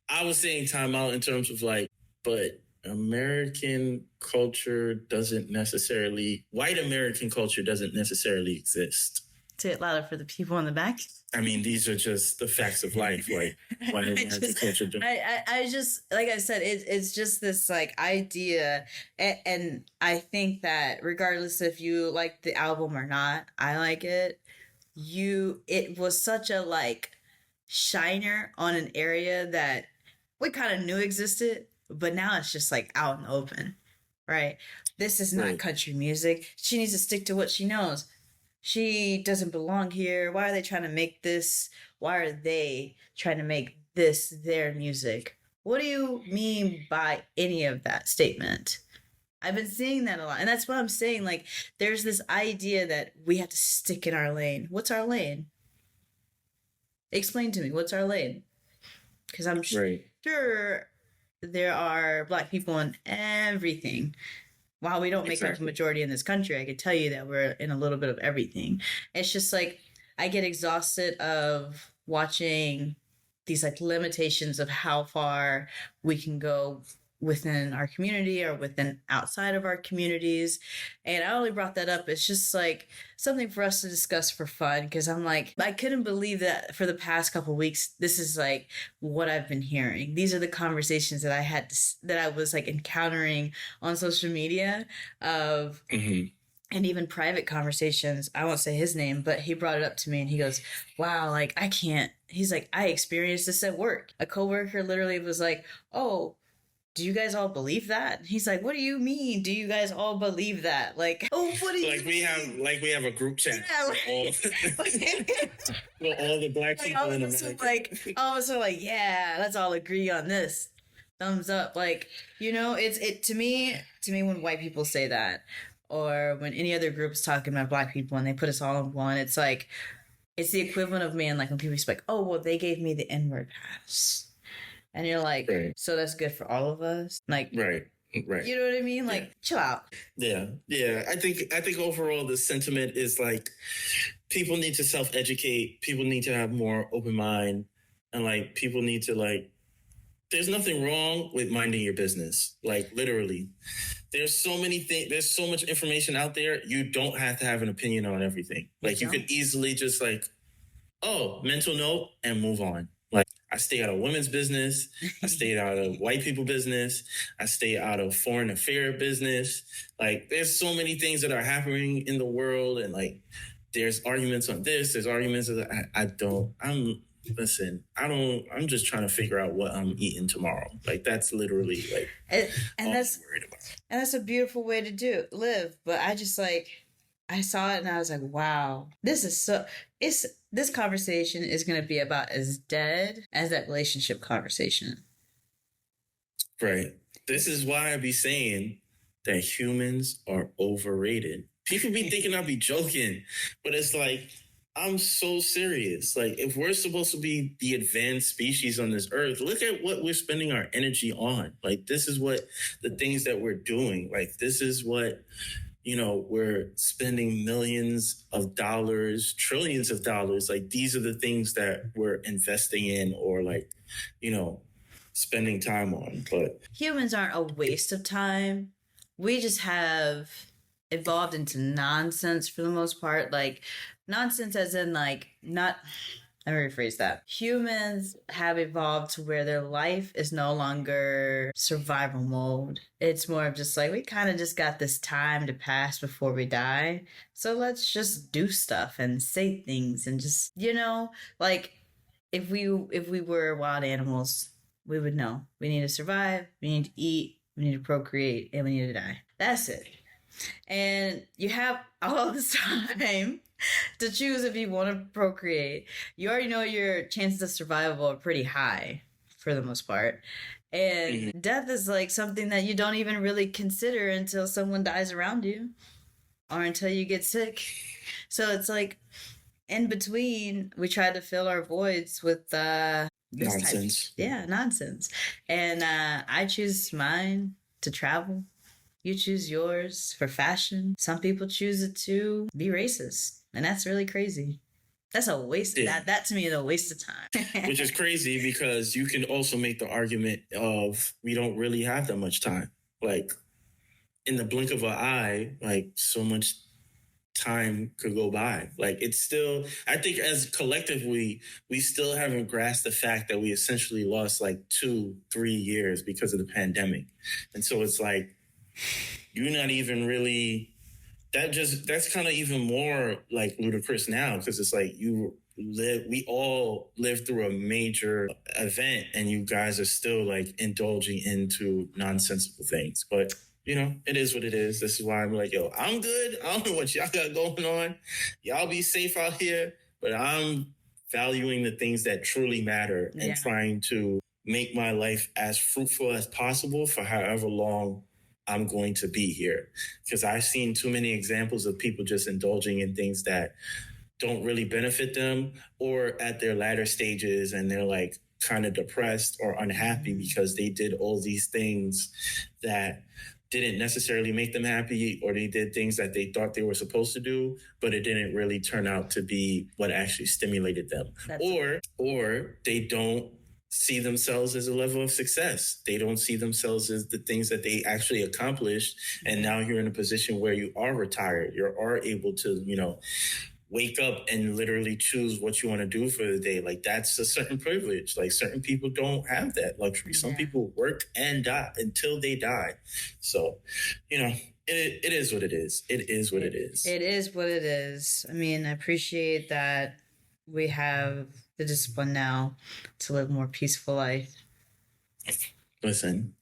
I was saying time out in terms of like, but American culture doesn't necessarily, white American culture doesn't necessarily exist. Say it louder for the people in the back. I mean, these are just the facts of life. Like, white American culture. I just, like I said, it's just this like idea. And I think that regardless if you like the album or not, I like it. It was such a like shiner on an area that we kind of knew existed. But now it's just like out and open, right? This is not country music. She needs to stick to what she knows. She doesn't belong here. Why are they trying to make this? Why are they trying to make this their music? What do you mean by any of that statement? I've been seeing that a lot. And that's what I'm saying. Like, there's this idea that we have to stick in our lane. What's our lane? Explain to me. What's our lane? Because I'm sure there are Black people in everything. While we don't make up the majority in this country, I could tell you that we're in a little bit of everything. It's just like I get exhausted of watching these like limitations of how far we can go within our community or within outside of our communities. And I only brought that up. It's just like something for us to discuss for fun. Because I'm like, I couldn't believe that for the past couple of weeks, this is like what I've been hearing. These are the conversations that I was like encountering on social media of, and even private conversations. I won't say his name, but he brought it up to me and he goes, wow, like I can't, he's like, I experienced this at work. A coworker literally was like, oh, do you guys all believe that? He's like, what do you mean? Do you guys all believe that? Like, oh, what do you mean? We have a group chat. Yeah, all the Black people in America. Like, all of us are like, yeah, let's all agree on this. Thumbs up. Like, it's to me when white people say that, or when any other group's talking about Black people and they put us all in one, it's like, it's the equivalent of, man, like when people speak, oh, well, they gave me the N-word pass. And you're like, Right. so that's good for all of us? Like, Right. you know what I mean? Like, chill out. Yeah. I think overall the sentiment is like people need to self-educate. People need to have more open mind, and like people need to like. There's nothing wrong with minding your business. Like literally, there's so many things. There's so much information out there. You don't have to have an opinion on everything. Like you could easily just like, oh, mental note and move on. Like I stay out of women's business. I stay out of white people business. I stay out of foreign affair business. Like there's so many things that are happening in the world, and like there's arguments on this. There's arguments that I'm just trying to figure out what I'm eating tomorrow. Like that's literally like and that's I'm worried about. And that's a beautiful way to live. But I just like, I saw it and I was like, wow, this conversation is going to be about as dead as that relationship conversation. Right. This is why I be saying that humans are overrated. People be thinking I be joking, but it's like, I'm so serious. Like, if we're supposed to be the advanced species on this earth, look at what we're spending our energy on. Like, this is what the things that we're doing. Like, this is what, we're spending millions of dollars, trillions of dollars. Like, these are the things that we're investing in or like, spending time on. But humans aren't a waste of time. We just have evolved into nonsense for the most part. Like, nonsense as in like not, let me rephrase that. Humans have evolved to where their life is no longer survival mode. It's more of just like, we kind of just got this time to pass before we die. So let's just do stuff and say things and just, like if we were wild animals, we would know. We need to survive, we need to eat, we need to procreate, and we need to die. That's it. And you have all this time to choose if you want to procreate. You already know your chances of survival are pretty high for the most part. And death is like something that you don't even really consider until someone dies around you or until you get sick. So it's like in between, we try to fill our voids with nonsense. Nonsense. And I choose mine to travel. You choose yours for fashion. Some people choose it to be racist. And that's really crazy. That's a waste. Yeah. That to me is a waste of time. Which is crazy because you can also make the argument of we don't really have that much time. Like in the blink of an eye, like so much time could go by. Like it's still, I think as collectively, we still haven't grasped the fact that we essentially lost like 2-3 years because of the pandemic. And so it's like, you're not even really, that's kind of even more like ludicrous now because it's like we all lived through a major event and you guys are still like indulging into nonsensical things. But it is what it is. This is why I'm like, yo, I'm good. I don't know what y'all got going on. Y'all be safe out here. But I'm valuing the things that truly matter and trying to make my life as fruitful as possible for however long I'm going to be here. Because I've seen too many examples of people just indulging in things that don't really benefit them or at their latter stages and they're like kind of depressed or unhappy because they did all these things that didn't necessarily make them happy or they did things that they thought they were supposed to do, but it didn't really turn out to be what actually stimulated them. Or they don't see themselves as a level of success. They don't see themselves as the things that they actually accomplished. And now you're in a position where you are retired. You are able to, wake up and literally choose what you want to do for the day. Like that's a certain privilege. Like certain people don't have that luxury. Some people work and die until they die. So, it is what it is. It is what it is. It is what it is. I mean, I appreciate that we have the discipline now to live a more peaceful life. Listen,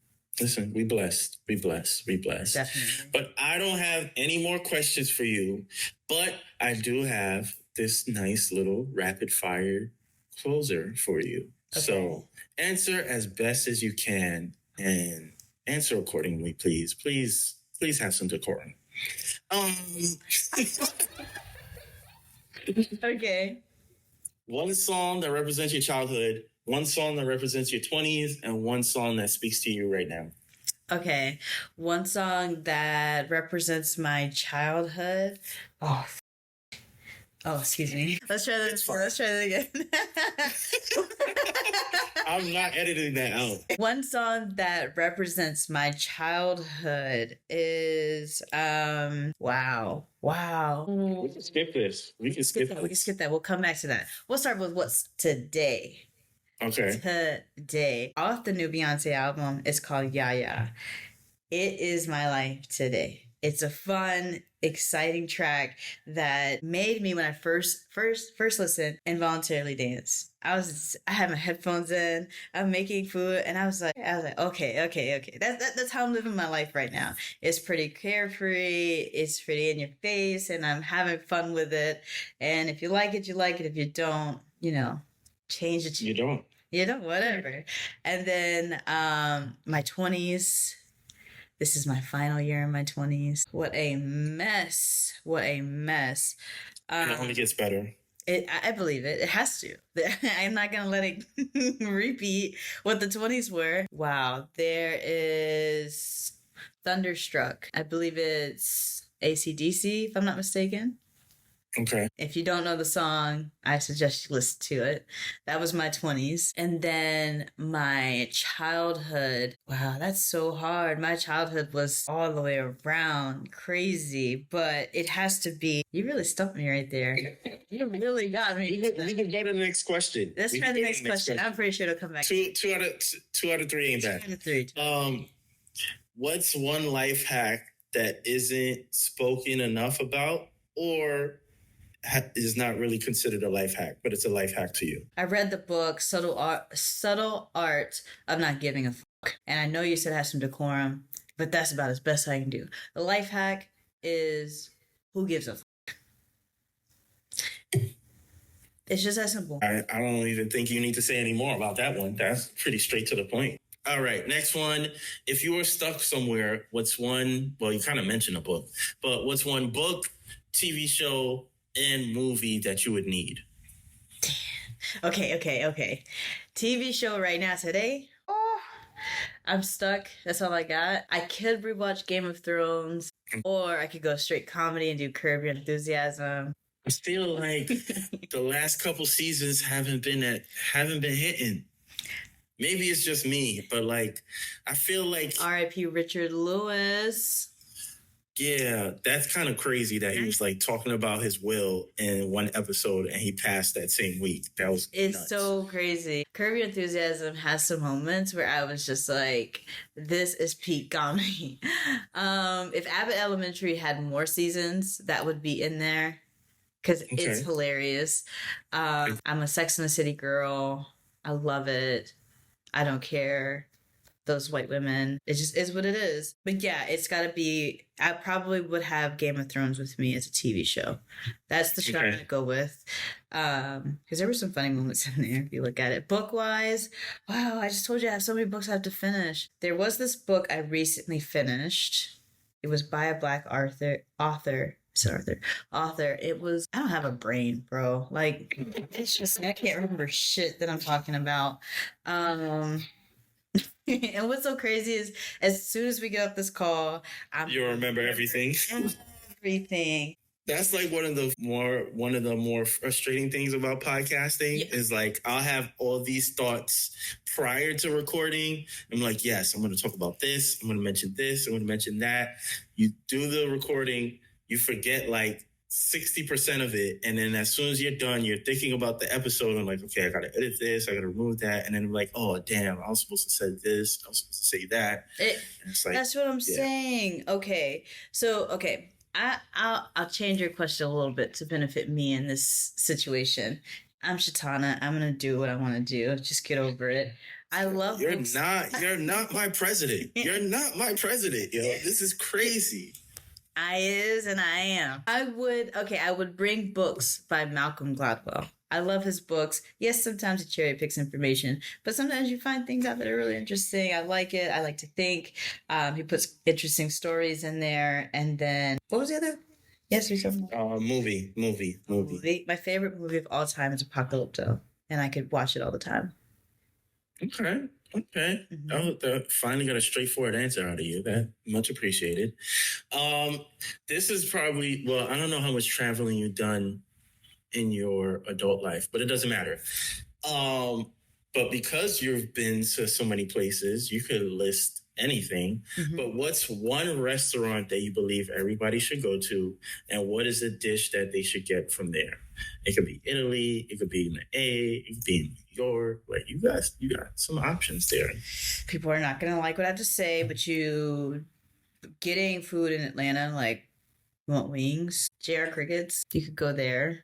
we blessed. Definitely. But I don't have any more questions for you, but I do have this nice little rapid fire closer for you. Okay. So answer as best as you can and answer accordingly, please. Please have some decorum. Okay. One song that represents your childhood one song that represents your 20s and one song that speaks to you right now. Okay, one song that represents my childhood. Oh, excuse me. Let's try that. Let's try that again. I'm not editing that out. One song that represents my childhood is wow. We can skip this. We can skip that. We'll come back to that. We'll start with what's today. Okay. Today. Off the new Beyonce album. It's called Yaya. It is my life today. It's a fun, exciting track that made me, when I first listened, involuntarily dance. I had my headphones in, I'm making food, and I was like, okay. That's how I'm living my life right now. It's pretty carefree, it's pretty in your face, and I'm having fun with it. And if you like it, you like it. If you don't, change it. You don't. Whatever. And then my 20s. This is my final year in my 20s. What a mess. It only gets better. I believe it. It has to. I'm not going to let it repeat what the 20s were. Wow. There is Thunderstruck. I believe it's AC/DC, if I'm not mistaken. Okay. If you don't know the song, I suggest you listen to it. That was my 20s. And then my childhood. Wow, that's so hard. My childhood was all the way around crazy, but it has to be. You really stumped me right there. You really got me. We can go to the next question. Let's try the next question. I'm pretty sure it'll come back. Two out of three ain't bad. 2 out of 3. What's one life hack that isn't spoken enough about, or is not really considered a life hack, but it's a life hack to you? I read the book Subtle Art of Not Giving a Fuck, and I know you said have some decorum, but that's about as best I can do. The life hack is who gives a fuck. It's just that simple. I don't even think you need to say any more about that one. That's pretty straight to the point. All right, next one. If you were stuck somewhere, what's one, well, you kind of mentioned a book, but what's one book, TV show, and movie that you would need? Okay. TV show right now today. Oh, I'm stuck. That's all I got. I could rewatch Game of Thrones, or I could go straight comedy and do Curb Your Enthusiasm. I feel like the last couple seasons haven't been hitting. Maybe it's just me, but like I feel like R.I.P. Richard Lewis. Yeah, that's kind of crazy that he was like talking about his will in one episode and he passed that same week. It's nuts. So crazy. Curb Your Enthusiasm has some moments where I was just like, this is peak comedy. If Abbott Elementary had more seasons, that would be in there because it's hilarious. I'm a Sex and the City girl. I love it. I don't care. Those white women. It just is what it is. But yeah, it's got to be. I probably would have Game of Thrones with me as a TV show. That's the show I'm going to go with. Because there were some funny moments in there if you look at it. Book-wise, wow, I just told you I have so many books I have to finish. There was this book I recently finished. It was by a Black author. It was, I don't have a brain, bro. Like, it's just, I can't remember shit that I'm talking about. And what's so crazy is as soon as we get off this call, you'll remember everything. Everything. That's like one of the more frustrating things about podcasting is like I'll have all these thoughts prior to recording. I'm like, yes, I'm going to talk about this. I'm going to mention this. I'm going to mention that. You do the recording, you forget like 60% of it. And then as soon as you're done, you're thinking about the episode. I'm like, okay, I got to edit this. I got to remove that. And then I'm like, oh, damn, I was supposed to say this. I was supposed to say that. It's like, that's what I'm saying. Okay. So, okay. I'll change your question a little bit to benefit me in this situation. I'm Shatona. I'm going to do what I want to do. Just get over it. I love You're not my president. You're not my president, yo. This is crazy. I am. I would bring books by Malcolm Gladwell. I love his books. Yes, sometimes he cherry picks information, but sometimes you find things out that are really interesting. I like it. I like to think. He puts interesting stories in there. And then, what was the other? Yes, you're talking about? Movie. My favorite movie of all time is Apocalypto, and I could watch it all the time. Okay. Okay. Finally got a straightforward answer out of you. That much appreciated. This is probably, well, I don't know how much traveling you've done in your adult life, but it doesn't matter. But because you've been to so many places, you could list anything. But what's one restaurant that you believe everybody should go to, and what is a dish that they should get from there? It could be Italy, it could be in the it could be in New York. Like you got some options there. People are not gonna like what I have to say, but you getting food in Atlanta, like want wings, JR Crickets, you could go there.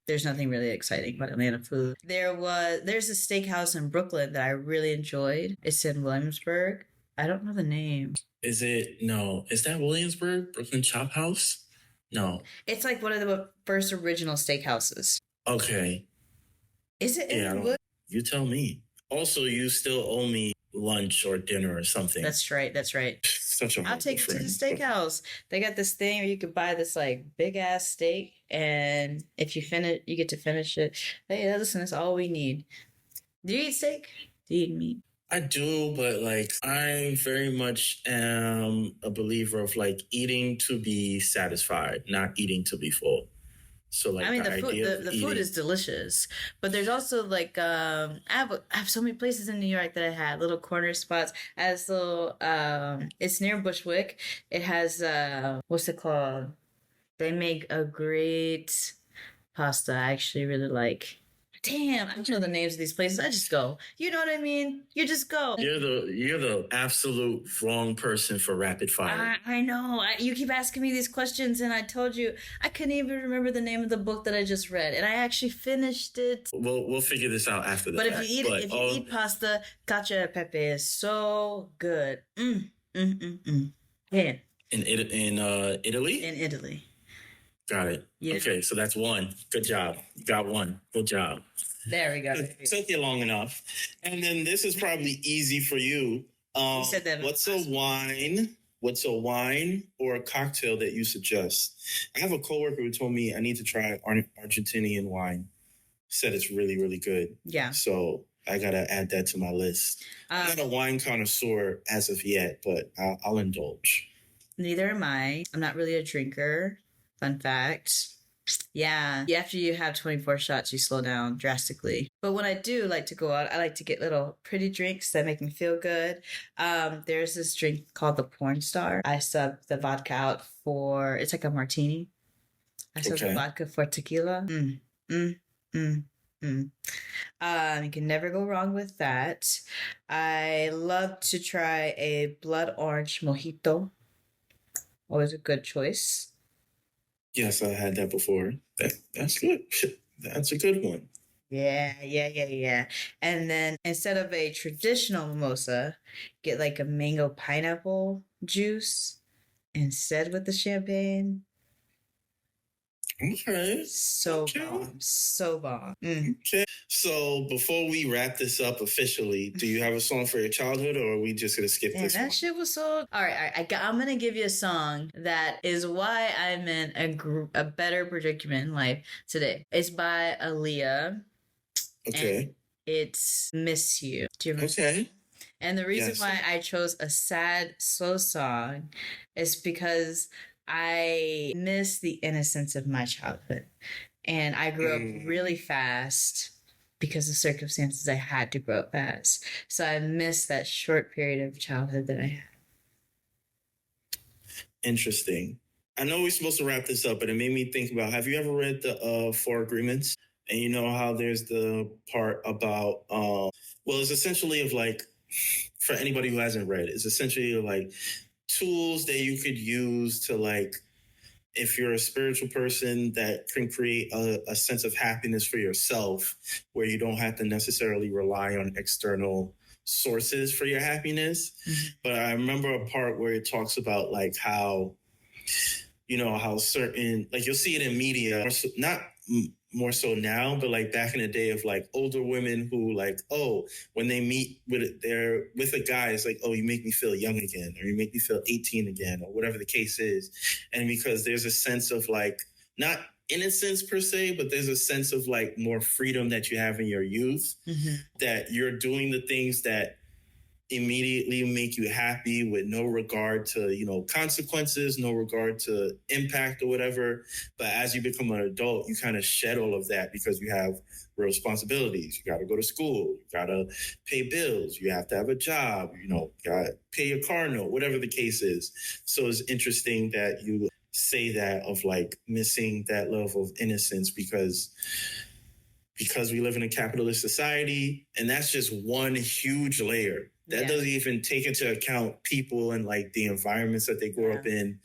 There's nothing really exciting about Atlanta food. There's a steakhouse in Brooklyn that I really enjoyed. It's in Williamsburg. I don't know the name. Is that Williamsburg? Brooklyn Chop House? No. It's like one of the first original steakhouses. Okay. Is it? Yeah, you tell me. Also, you still owe me lunch or dinner or something. That's right. Such a I'll take you to the steakhouse. They got this thing where you could buy this like big ass steak, and if you finish, you get to finish it. Hey, listen, that's all we need. Do you eat steak? Do you eat meat? I do, but like I very much am a believer of like eating to be satisfied, not eating to be full. So like, I mean, the food is delicious, but there's also like I have so many places in New York that I had little corner spots. As little it's near Bushwick. It has what's it called? They make a great pasta. I actually really like. Damn, I don't know the names of these places. I just go. You know what I mean? You just go. You're the absolute wrong person for rapid fire. I know. You keep asking me these questions, and I told you I couldn't even remember the name of the book that I just read, and I actually finished it. We'll figure this out after the fact. But if you eat pasta, cacio e pepe is so good. Yeah. In Italy? In Italy. Got it. Yeah. Okay, so that's one. Good job. You got one. Good job. There we go. It took you long enough. And then this is probably easy for you. You said that. What's a wine or a cocktail that you suggest? I have a coworker who told me I need to try Argentinian wine. Said it's really, really good. Yeah. So I got to add that to my list. I'm not a wine connoisseur as of yet, but I'll indulge. Neither am I. I'm not really a drinker. Fun fact. Yeah. After you have 24 shots, you slow down drastically. But when I do like to go out, I like to get little pretty drinks that make me feel good. There's this drink called the Porn Star. I sub the vodka out for, it's like a martini. I sub the vodka for tequila. You can never go wrong with that. I love to try a blood orange mojito. Always a good choice. Yes, I had that before. That's good. That's a good one. Yeah. And then instead of a traditional mimosa, get like a mango pineapple juice instead with the champagne. Okay. So bomb. Okay. So before we wrap this up officially, do you have a song for your childhood, or are we just gonna skip this? That shit was so. All right. I'm gonna give you a song that is why I'm in a better predicament in life today. It's by Aaliyah. Okay. It's "Miss You." Do you remember? Okay. And the reason why I chose a sad, slow song is because I miss the innocence of my childhood. And I grew up really fast because of circumstances I had to grow up fast. So I miss that short period of childhood that I had. Interesting. I know we're supposed to wrap this up, but it made me think about, have you ever read the Four Agreements? And you know how there's the part about, it's essentially of like, for anybody who hasn't read, it's essentially like tools that you could use to like, if you're a spiritual person, that can create a sense of happiness for yourself, where you don't have to necessarily rely on external sources for your happiness. Mm-hmm. But I remember a part where it talks about like how certain, like you'll see it in media, not more so now, but like back in the day of like older women who like, when they meet with a guy, it's like, you make me feel young again, or you make me feel 18 again, or whatever the case is. And because there's a sense of like, not innocence per se, but there's a sense of like more freedom that you have in your youth, that you're doing the things that immediately make you happy with no regard to, you know, consequences, no regard to impact or whatever. But as you become an adult, you kind of shed all of that because you have responsibilities. You got to go to school, you got to pay bills, you have to have a job, you know, got to pay your car note, whatever the case is. So it's interesting that you say that, of like missing that level of innocence because we live in a capitalist society, and that's just one huge layer. That doesn't even take into account people and like the environments that they grow up in,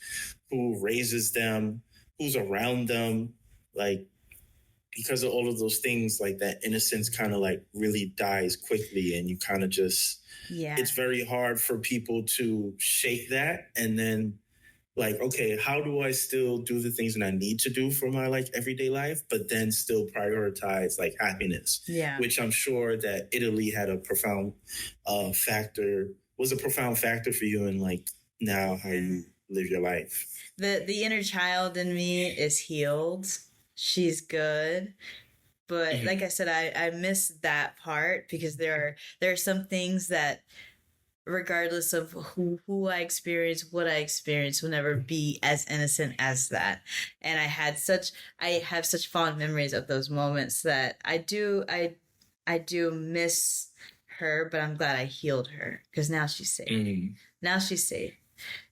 who raises them, who's around them. Like, because of all of those things, like that innocence kind of like really dies quickly, and you kind of just, it's very hard for people to shake that. And then like, okay, how do I still do the things that I need to do for my like everyday life, but then still prioritize like happiness? Yeah. Which I'm sure that Italy had a profound factor for you in like now how you live your life. The inner child in me is healed. She's good. But like I said, I miss that part because there are some things that, regardless of who I experience, what I experience, will never be as innocent as that. And I have such fond memories of those moments that I do miss her, but I'm glad I healed her because now she's safe. Now she's safe.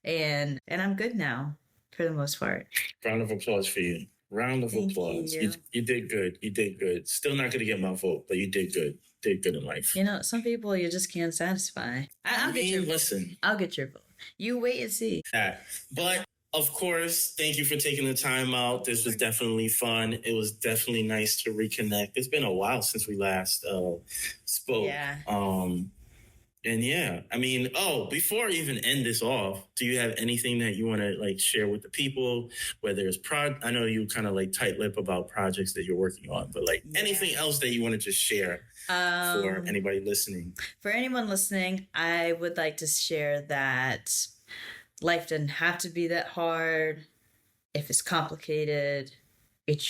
And I'm good now for the most part. Round of applause for you. Round of applause. You did good. You did good. Still not going to get my vote, but you did good. Did good in life. You know, some people you just can't satisfy. I'll get your vote. I'll get your vote. You wait and see. But of course, thank you for taking the time out. This was definitely fun. It was definitely nice to reconnect. It's been a while since we last spoke. Yeah. And yeah, I mean, before I even end this off, do you have anything that you want to like share with the people? Whether it's I know you kind of like tight-lip about projects that you're working on, but like anything else that you want to just share for anybody listening? For anyone listening, I would like to share that life doesn't have to be that hard. If it's complicated, it's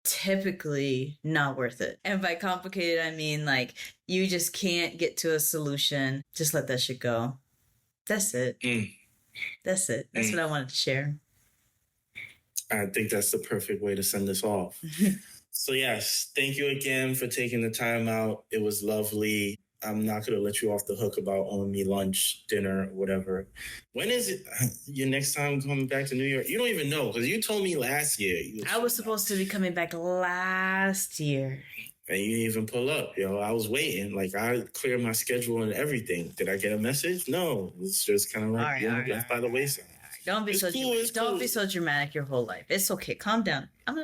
typically not worth it. And by complicated, I mean like you just can't get to a solution. Just let that shit go. That's it. That's it. That's what I wanted to share. I think that's the perfect way to send this off. So yes, thank you again for taking the time out. It was lovely. I'm not going to let you off the hook about owing me lunch, dinner, whatever. When is it your next time coming back to New York? You don't even know because you told me last year. I was supposed to be coming back last year. And you didn't even pull up, yo. I was waiting. Like, I cleared my schedule and everything. Did I get a message? No. It's just kind of like left by the wayside. Don't be so dramatic your whole life. It's okay. Calm down. I'm